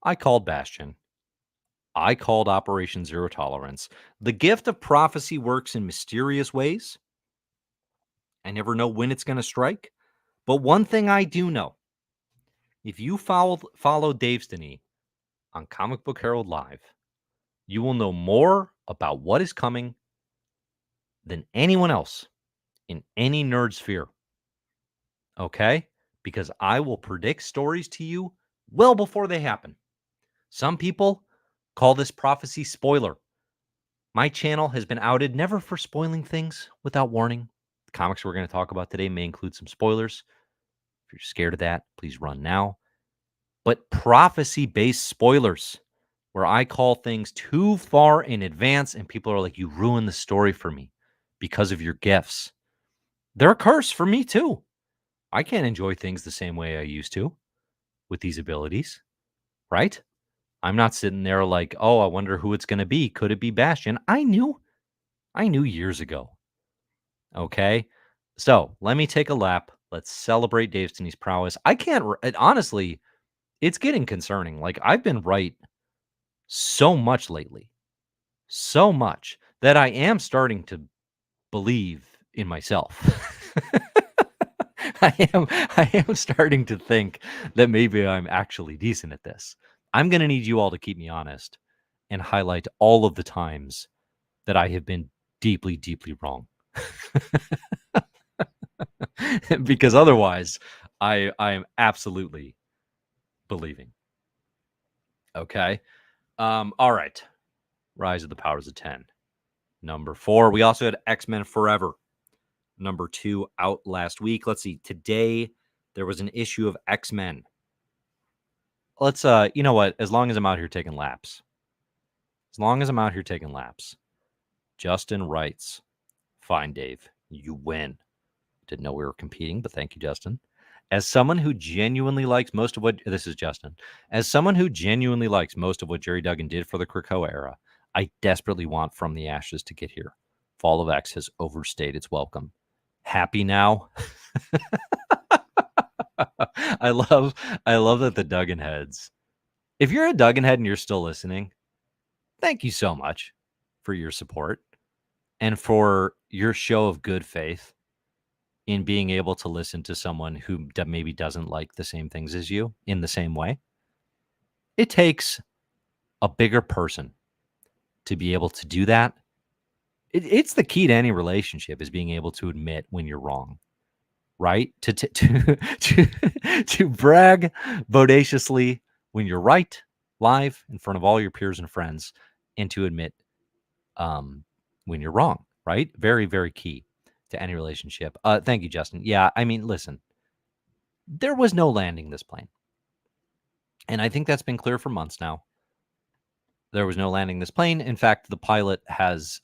I called Bastion. I called Operation Zero Tolerance. The gift of prophecy works in mysterious ways. I never know when it's going to strike. But one thing I do know, if you follow Dave Stinney on Comic Book Herald Live, you will know more about what is coming than anyone else in any nerd sphere. Okay? Because I will predict stories to you well before they happen. Some people call this prophecy spoiler. My channel has been outed never for spoiling things without warning. The comics we're going to talk about today may include some spoilers. If you're scared of that, please run now. But prophecy-based spoilers, where I call things too far in advance and people are like, you ruined the story for me because of your gifts. They're a curse for me too. I can't enjoy things the same way I used to with these abilities, right? I'm not sitting there like, oh, I wonder who it's going to be. Could it be Bastion? I knew years ago. Okay. So let me take a lap. Let's celebrate Dave Stinney's prowess. I can't, honestly, it's getting concerning. Like, I've been right so much lately, so much that I am starting to believe in myself. I am starting to think that maybe I'm actually decent at this. I'm going to need you all to keep me honest and highlight all of the times that I have been deeply, deeply wrong. Because otherwise, I am absolutely believing. Okay. All right. Rise of the Powers of 10. Number 4. We also had X-Men Forever. Number 2 out last week. Let's see. Today there was an issue of X-Men. Let's you know what? As long as I'm out here taking laps. Justin writes, "Fine, Dave. You win. Didn't know we were competing, but thank you, Justin. As someone who genuinely likes most of what this is Justin. As someone who genuinely likes most of what Jerry Duggan did for the Krakoa era, I desperately want From the Ashes to get here. Fall of X has overstayed its welcome. Happy now?" I love that the Duggan heads. If you're a Duggan head and you're still listening, thank you so much for your support and for your show of good faith in being able to listen to someone who maybe doesn't like the same things as you in the same way. It takes a bigger person to be able to do that. It's the key to any relationship, is being able to admit when you're wrong, right? To brag bodaciously when you're right, live in front of all your peers and friends, and to admit when you're wrong, right? Very, very key to any relationship. Thank you, Justin. Yeah, I mean, listen, there was no landing this plane. And I think that's been clear for months now. There was no landing this plane. In fact, the pilot has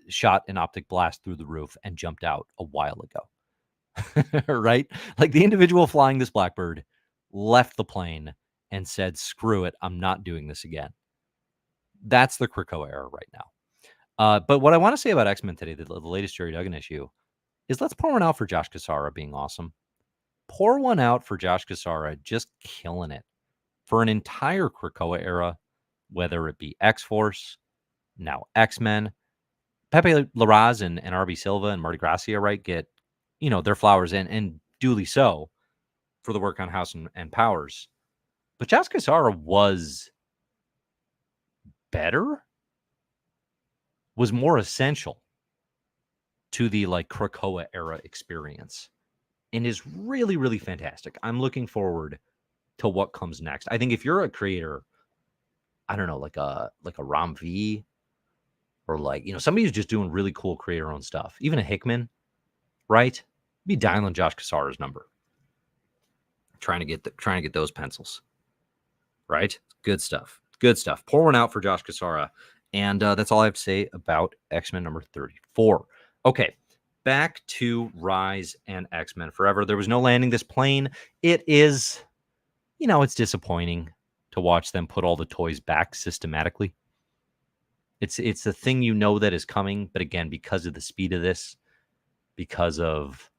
shot an optic blast through the roof and jumped out a while ago. Right? Like, the individual flying this Blackbird left the plane and said, screw it, I'm not doing this again. That's the Krakoa era right now. But what I want to say about X-Men today, the latest Jerry Duggan issue, is let's pour one out for Josh Cassara being awesome. Pour one out for Josh Cassara just killing it for an entire Krakoa era, whether it be X-Force, now X-Men. Pepe Larraz and RB Silva and Marty Gracia, right, get, their flowers and duly so for the work on House and Powers. But Josh Cassara was better, was more essential to the Krakoa era experience, and is really, really fantastic. I'm looking forward to what comes next. I think if you're a creator, I don't know, like a Ram V, or somebody who's just doing really cool creator-owned stuff, even a Hickman, right? Be dialing Josh Cassara's number, trying to get those pencils, right? Good stuff. Pour one out for Josh Cassara, and that's all I have to say about X-Men number 34. Okay, back to Rise and X-Men Forever. There was no landing this plane. It is, it's disappointing to watch them put all the toys back systematically. It's the thing that is coming, but again, because of the speed of this, because of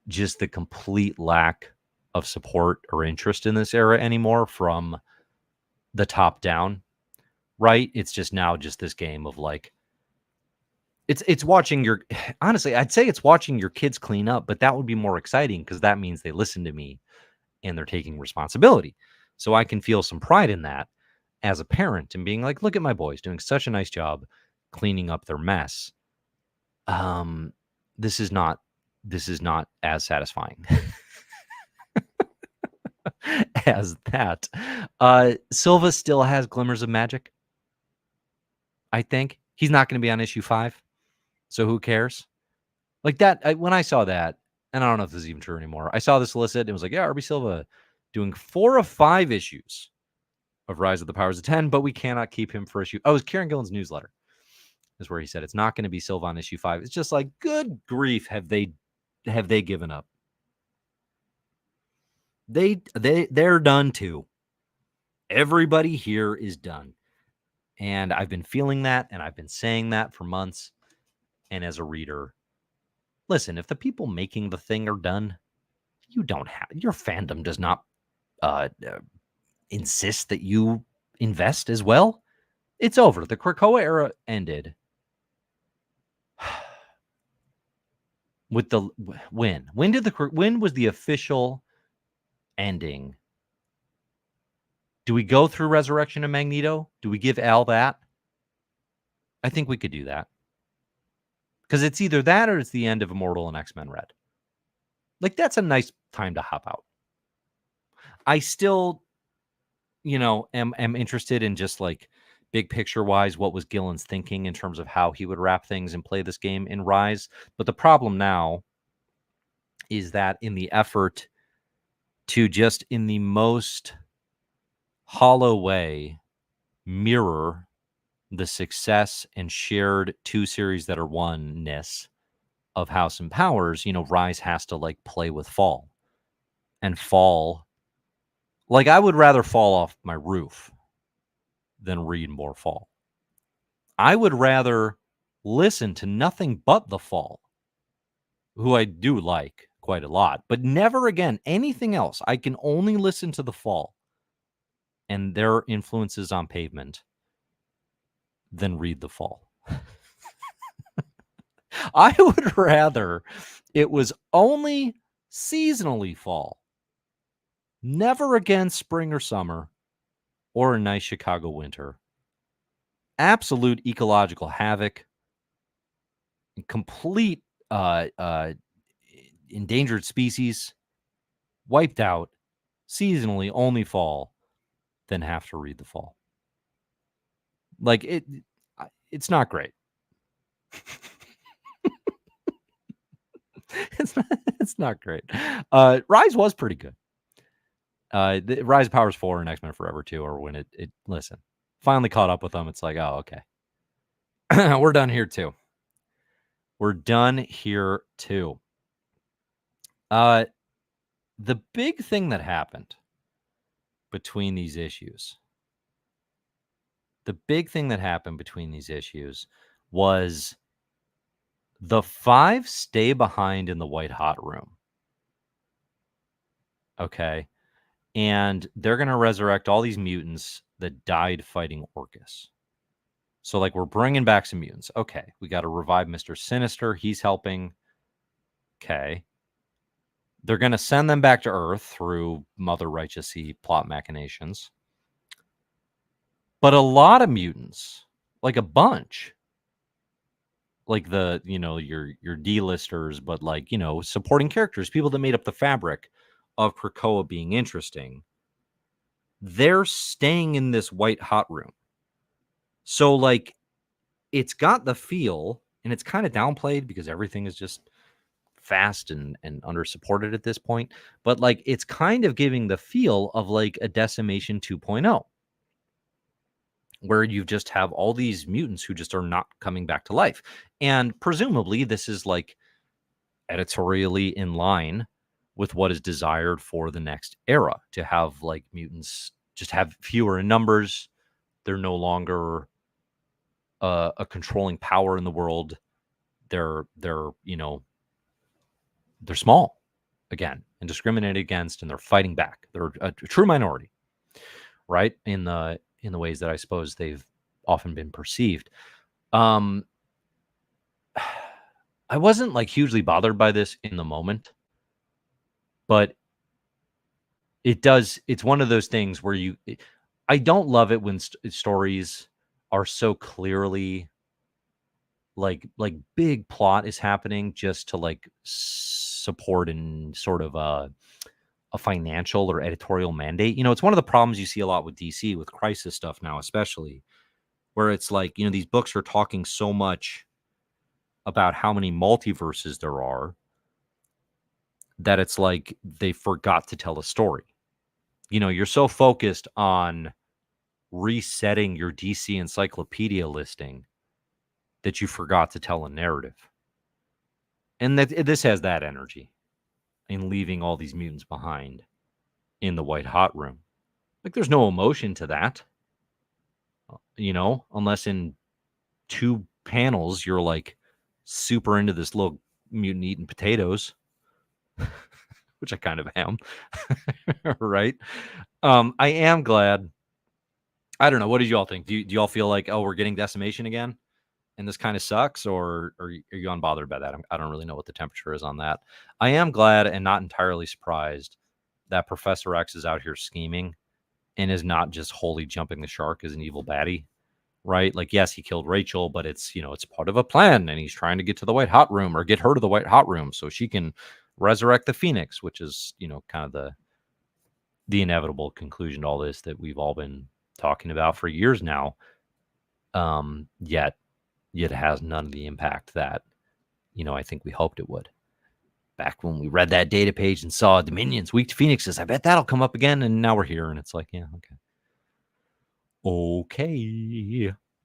just the complete lack of support or interest in this era anymore from the top down, right? It's just now just this game of like, it's watching your honestly, I'd say it's watching your kids clean up, but that would be more exciting because that means they listen to me and they're taking responsibility. So I can feel some pride in that as a parent and being like, look at my boys doing such a nice job cleaning up their mess. Um, this is not as satisfying as that. Silva still has glimmers of magic. I think he's not going to be on issue 5, so who cares? Like that, when I saw that, and I don't know if this is even true anymore. I saw this listed and it was like, yeah, RB Silva doing 4 of 5 issues of Rise of the Powers of 10, but we cannot keep him for issue. Oh, it was Kieran Gillen's newsletter is where he said it's not going to be Silva on issue 5. It's just like, good grief, have they given up? They're done too. Everybody here is done. And I've been feeling that, and I've been saying that for months. And as a reader, listen, if the people making the thing are done, you don't have your fandom does not insist that you invest as well. It's over. The Krakoa era ended with the when. When was the official ending? Do we go through Resurrection of Magneto? Do we give Al that? I think we could do that. Because it's either that or it's the end of Immortal and X-Men Red. Like, that's a nice time to hop out. I still, am interested in just like big picture wise, what was Gillen's thinking in terms of how he would wrap things and play this game in Rise. But the problem now is that in the effort to just in the most hollow way mirror the success and shared 2 series that are oneness of House and Powers, Rise has to like play with Fall and Fall. Like, I would rather fall off my roof than read more Fall. I would rather listen to nothing but the Fall, who I do like quite a lot, but never again anything else. I can only listen to the Fall and their influences on Pavement than read the Fall. I would rather it was only seasonally Fall, never again spring or summer, or a nice Chicago winter. Absolute ecological havoc, complete endangered species wiped out, seasonally only Fall, than have to read the Fall. Like, it's not great. It's not great. Rise was pretty good. The Rise of Powers 4 and X-Men Forever 2 are when it listen, finally caught up with them. It's like, oh, okay. We're done here too. We're done here too. The big thing that happened between these issues, was the 5 stay behind in the White Hot Room. Okay. And they're going to resurrect all these mutants that died fighting Orcus. So, like, we're bringing back some mutants. Okay. We got to revive Mr. Sinister. He's helping. Okay. They're going to send them back to Earth through Mother Righteous-y plot machinations. But a lot of mutants, like a bunch, like the, your D-listers, but like, supporting characters, people that made up the fabric of Krakoa being interesting, they're staying in this White Hot Room. So, like, it's got the feel, and it's kind of downplayed because everything is just fast and under supported at this point, but like, it's kind of giving the feel of like a Decimation 2.0, where you just have all these mutants who just are not coming back to life. And presumably this is like editorially in line with what is desired for the next era, to have like mutants just have fewer in numbers. They're no longer a controlling power in the world. They're small again and discriminated against, and they're fighting back. They're a true minority, right? In the ways that I suppose they've often been perceived. Um, I wasn't like hugely bothered by this in the moment, but it's one of those things where I don't love it when stories are so clearly like big plot is happening just to like support and sort of a financial or editorial mandate. It's one of the problems you see a lot with DC with crisis stuff now, especially where it's like, these books are talking so much about how many multiverses there are that it's like they forgot to tell a story. You're so focused on resetting your DC encyclopedia listing that you forgot to tell a narrative. And this has that energy in leaving all these mutants behind in the white hot room. Like there's no emotion to that, unless in 2 panels you're like super into this little mutant eating potatoes, which I kind of am. Right? I am glad. I don't know. What did you all think? Do you all feel like, oh, we're getting decimation again? And this kind of sucks, or are you unbothered by that? I don't really know what the temperature is on that. I am glad and not entirely surprised that Professor X is out here scheming and is not just wholly jumping the shark as an evil baddie, right? Like, yes, he killed Rachel, but it's part of a plan, and he's trying to get to the White Hot Room or get her to the White Hot Room so she can resurrect the Phoenix, which is, kind of the inevitable conclusion to all this that we've all been talking about for years now. Yet it has none of the impact that, I think we hoped it would. Back when we read that data page and saw Dominion's weak to Phoenixes, I bet that'll come up again. And now we're here, and it's like, yeah, okay.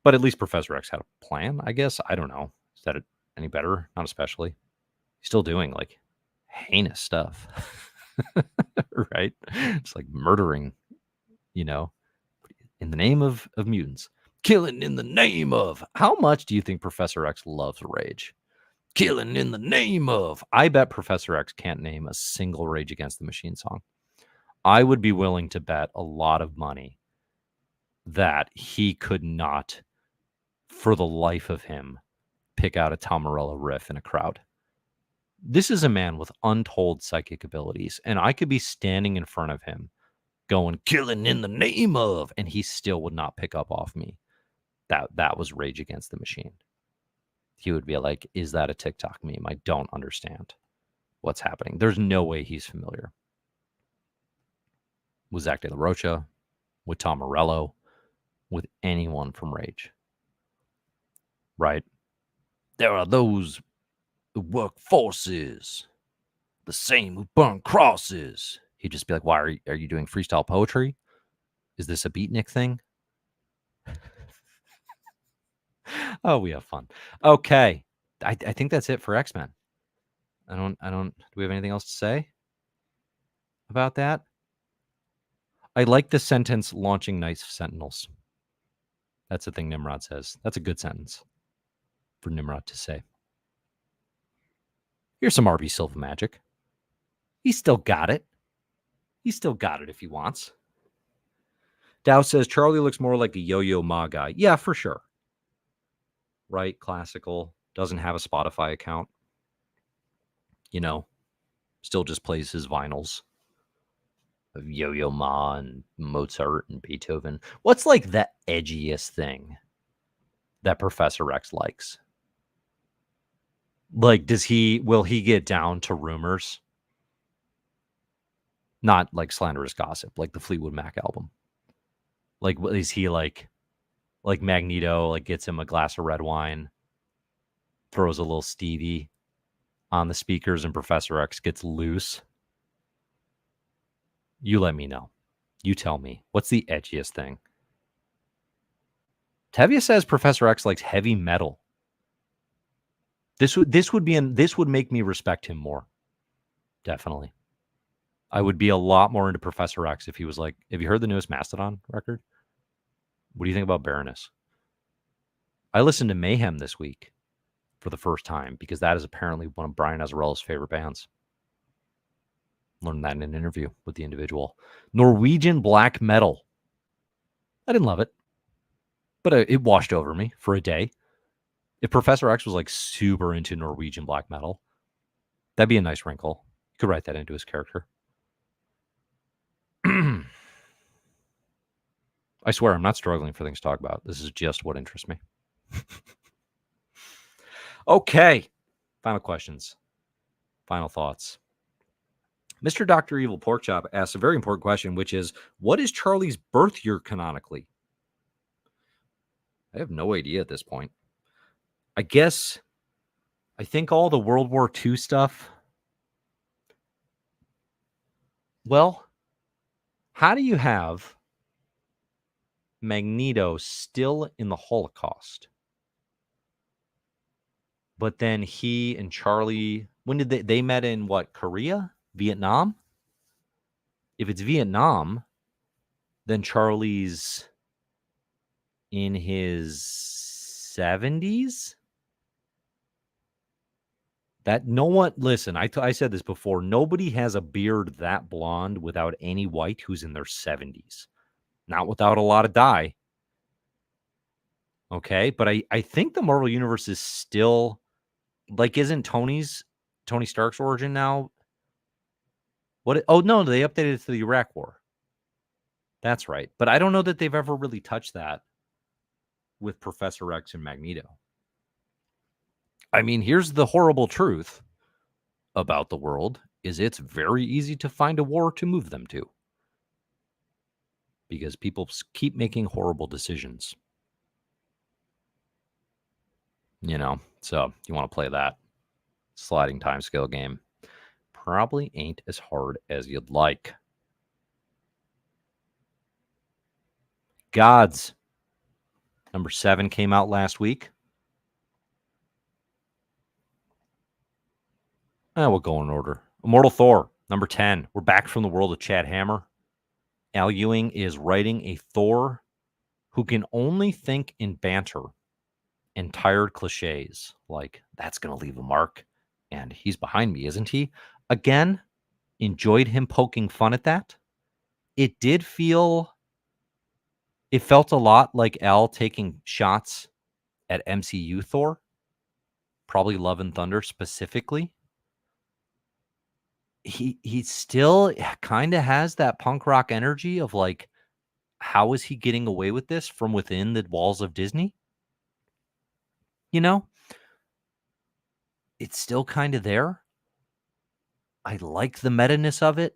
But at least Professor X had a plan, I guess. I don't know. Is that any better? Not especially. He's still doing like heinous stuff, right? It's like murdering, in the name of mutants. Killing in the name of. How much do you think Professor X loves rage? Killing in the name of. I bet Professor X can't name a single Rage Against the Machine song. I would be willing to bet a lot of money that he could not, for the life of him, pick out a Tom Morello riff in a crowd. This is a man with untold psychic abilities, and I could be standing in front of him going, killing in the name of, and he still would not pick up off me. That was Rage Against the Machine. He would be like, is that a TikTok meme? I don't understand what's happening. There's no way he's familiar with Zach De La Rocha, with Tom Morello, with anyone from Rage. Right? There are those who work forces, the same who burn crosses. He'd just be like, why are you doing freestyle poetry? Is this a beatnik thing? Oh, we have fun. Okay. I think that's it for X-Men. I don't, do we have anything else to say about that? I like the sentence launching Knights of Sentinels. That's the thing Nimrod says. That's a good sentence for Nimrod to say. Here's some RB Silva magic. He's still got it. He's still got it if he wants. Dow says Charlie looks more like a Yo-Yo Ma guy. Yeah, for sure. Right? Classical. Doesn't have a Spotify account. Still just plays his vinyls of Yo-Yo Ma and Mozart and Beethoven. What's like the edgiest thing that Professor X likes? Like, will he get down to rumors? Not like slanderous gossip, like the Fleetwood Mac album. Like, is he like Magneto, like gets him a glass of red wine, throws a little Stevie on the speakers, and Professor X gets loose? You let me know. You tell me. What's the edgiest thing? Tevye says Professor X likes heavy metal. This would make me respect him more. Definitely. I would be a lot more into Professor X if he was like, have you heard the newest Mastodon record? What do you think about Baroness? I listened to Mayhem this week for the first time because that is apparently one of Brian Azarella's favorite bands. Learned that in an interview with the individual. Norwegian black metal. I didn't love it. But it washed over me for a day. If Professor X was like super into Norwegian black metal, that'd be a nice wrinkle. You could write that into his character. I swear, I'm not struggling for things to talk about. This is just what interests me. Okay. Final questions. Final thoughts. Mr. Dr. Evil Porkchop asks a very important question, which is, what is Charlie's birth year canonically? I have no idea at this point. I think all the World War II stuff. Well, how do you have Magneto still in the Holocaust? But then he and Charlie, when did they met in what, Korea? Vietnam? If it's Vietnam, then Charlie's in his 70s? That no one, listen, I said this before, nobody has a beard that blonde without any white who's in their 70s. Not without a lot of dye. Okay, but I think the Marvel Universe is still, like, isn't Tony Stark's origin now? Oh, no, they updated it to the Iraq War. That's right. But I don't know that they've ever really touched that with Professor X and Magneto. I mean, here's the horrible truth about the world is it's very easy to find a war to move them to. Because people keep making horrible decisions. So you want to play that sliding timescale game. Probably ain't as hard as you'd like. Gods. Number 7 came out last week. We'll go in order. Immortal Thor, number 10. We're back from the world of Chad Hammer. Al Ewing is writing a Thor who can only think in banter and tired cliches. Like, that's going to leave a mark. And he's behind me, isn't he? Again, enjoyed him poking fun at that. It felt a lot like Al taking shots at MCU Thor, probably Love and Thunder specifically. He still kind of has that punk rock energy of like, how is he getting away with this from within the walls of Disney? It's still kind of there. I like the meta-ness of it.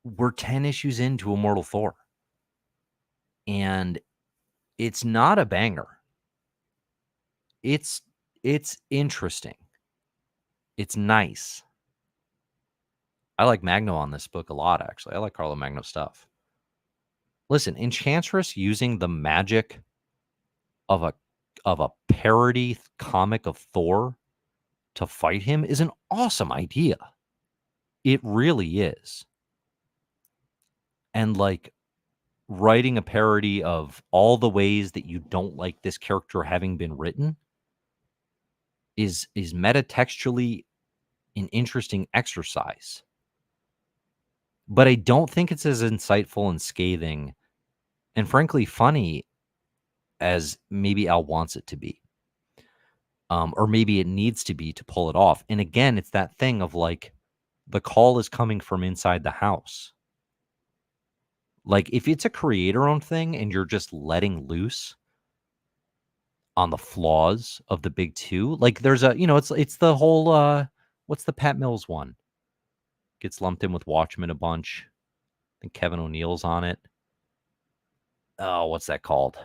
We're 10 issues into Immortal Thor. And it's not a banger. It's interesting. It's nice. I like Magno on this book a lot, actually. I like Carlo Magno stuff. Listen, Enchantress using the magic of a parody comic of Thor to fight him is an awesome idea. It really is. And like writing a parody of all the ways that you don't like this character having been written is metatextually an interesting exercise. But I don't think it's as insightful and scathing and frankly funny as maybe Al wants it to be. Or maybe it needs to be to pull it off. And again, it's that thing of like, the call is coming from inside the house. Like, if it's a creator-owned thing and you're just letting loose on the flaws of the big two, like there's it's the whole, what's the Pat Mills one? Gets lumped in with Watchmen a bunch. I think Kevin O'Neill's on it. Oh, what's that called?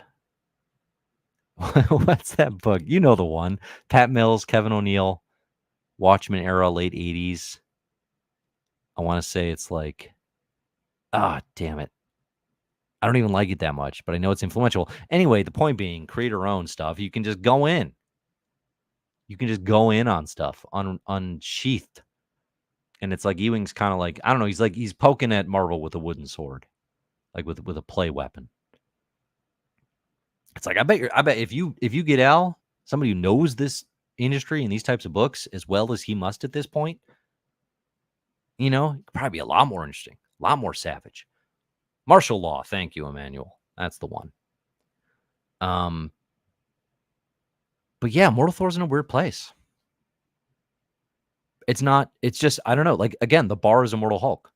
What's that book? You know the one. Pat Mills, Kevin O'Neill, Watchmen era, late 80s. I want to say it's like, damn it. I don't even like it that much, but I know it's influential. Anyway, the point being, creator-owned stuff, you can just go in. You can just go in on stuff, unsheathed. And it's like Ewing's kind of like, I don't know, he's poking at Marvel with a wooden sword, like with a play weapon. It's like, I bet if you get Al, somebody who knows this industry and these types of books as well as he must at this point, it could probably be a lot more interesting, a lot more savage. Martial law. Thank you, Emmanuel. That's the one. But yeah, Immortal Thor's in a weird place. It's just, I don't know. Like, again, the bar is Immortal Hulk.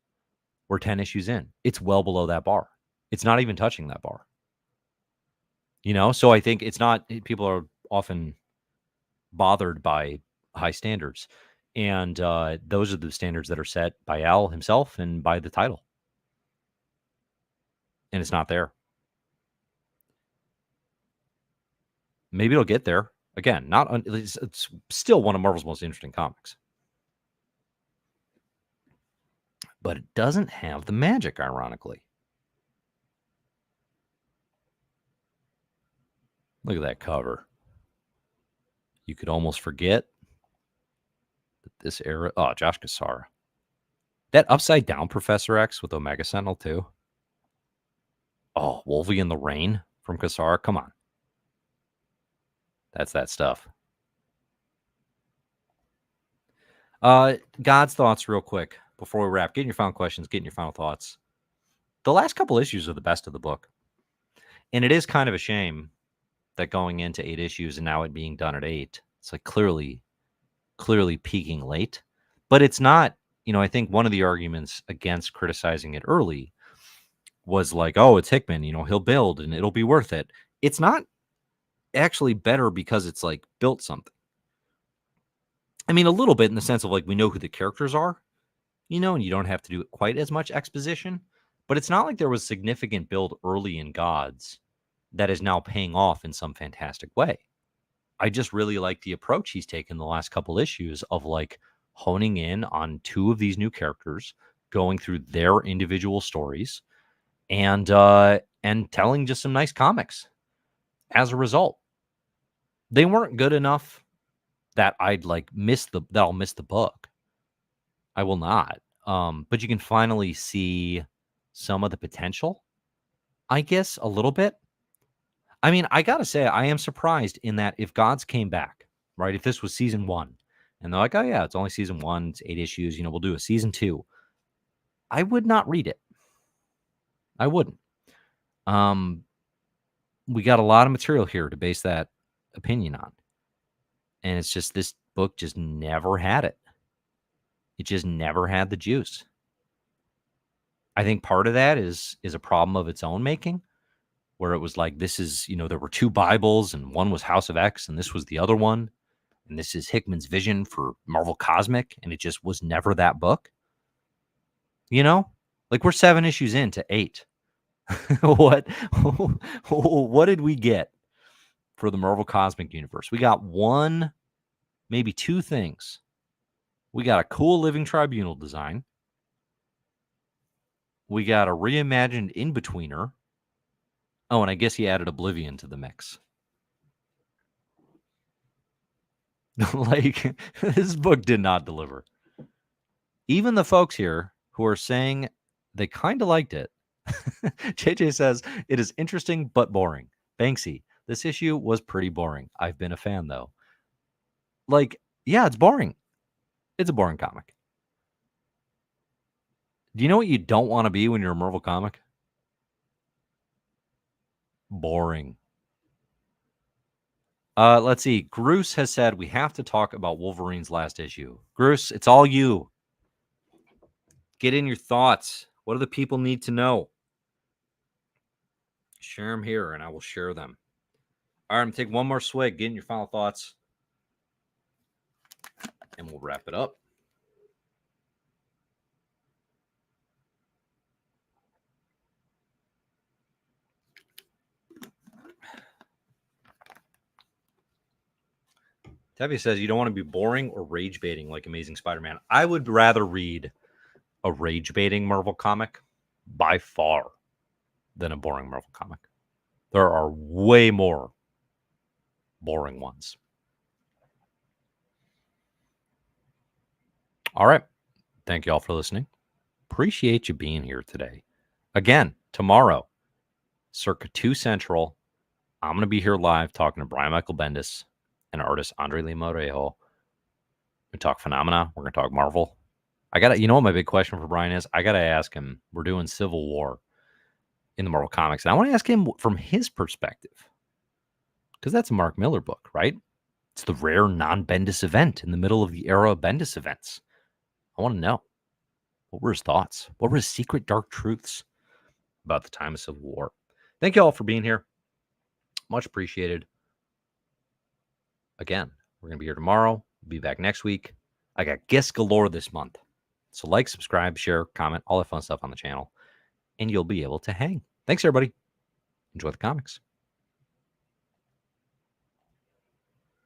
We're 10 issues in. It's well below that bar. It's not even touching that bar. So I think it's not, people are often bothered by high standards. And those are the standards that are set by Al himself and by the title. And it's not there. Maybe it'll get there. Again, it's still one of Marvel's most interesting comics. But it doesn't have the magic, ironically. Look at that cover. You could almost forget that this era. Oh, Josh Cassara. That upside down Professor X with Omega Sentinel, too. Oh, Wolvie in the Rain from Cassara. Come on. That's that stuff. God's thoughts, real quick, before we wrap. Getting your final questions, getting your final thoughts. The last couple issues are the best of the book. And it is kind of a shame that going into 8 issues and now it being done at 8, it's like clearly peaking late. But it's not, I think one of the arguments against criticizing it early was like, oh, it's Hickman, he'll build and it'll be worth it. It's not actually better because it's like built something. I mean, a little bit in the sense of like, we know who the characters are, and you don't have to do quite as much exposition, but it's not like there was significant build early in Gods that is now paying off in some fantastic way. I just really like the approach he's taken the last couple issues of like honing in on 2 of these new characters, going through their individual stories, and telling just some nice comics. As a result, they weren't good enough that I'd like that I'll miss the book. I will not. But you can finally see some of the potential, I guess, a little bit. I mean, I gotta say, I am surprised in that if Gods came back, right? If this was season 1, and they're like, oh yeah, it's only season 1, it's 8 issues, we'll do a season 2. I would not read it. I wouldn't. We got a lot of material here to base that opinion on. And it's just, this book just never had it. It just never had the juice. I think part of that is a problem of its own making, where it was like, this is, there were 2 Bibles and one was House of X and this was the other one. And this is Hickman's vision for Marvel Cosmic. And it just was never that book. Like we're 7 issues into 8. what did we get for the Marvel Cosmic Universe? We got 1, maybe 2 things. We got a cool Living Tribunal design. We got a reimagined In-Betweener. Oh, and I guess he added Oblivion to the mix. Like, this book did not deliver. Even the folks here who are saying they kind of liked it. JJ says, it is interesting but boring. Banksy, this issue was pretty boring. I've been a fan, though. Like, yeah, it's boring. It's a boring comic. Do you know what you don't want to be when you're a Marvel comic? Boring. Let's see. Groose has said we have to talk about Wolverine's last issue. Groose, it's all you. Get in your thoughts. What do the people need to know? Share them here, and I will share them. All right, I'm going to take one more swig. Get in your final thoughts, and we'll wrap it up. Tevi says you don't want to be boring or rage baiting like Amazing Spider-Man. I would rather read a rage baiting Marvel comic by far than a boring Marvel comic. There are way more boring ones. All right. Thank you all for listening. Appreciate you being here today. Again, tomorrow, circa 2 Central, I'm going to be here live talking to Brian Michael Bendis and artist Andre Lee Morejo. We talk Phenomena. We're going to talk Marvel. You know what my big question for Brian is? I got to ask him. We're doing Civil War in the Marvel Comics. And I want to ask him from his perspective. because that's a Mark Miller book, right? It's the rare non-Bendis event in the middle of the era of Bendis events. I want to know, what were his thoughts? What were his secret dark truths about the time of Civil War? Thank you all for being here. Much appreciated. Again, we're going to be here tomorrow. We'll be back next week. I got guests galore this month. So like, subscribe, share, comment, all that fun stuff on the channel, and you'll be able to hang. Thanks, everybody. Enjoy the comics.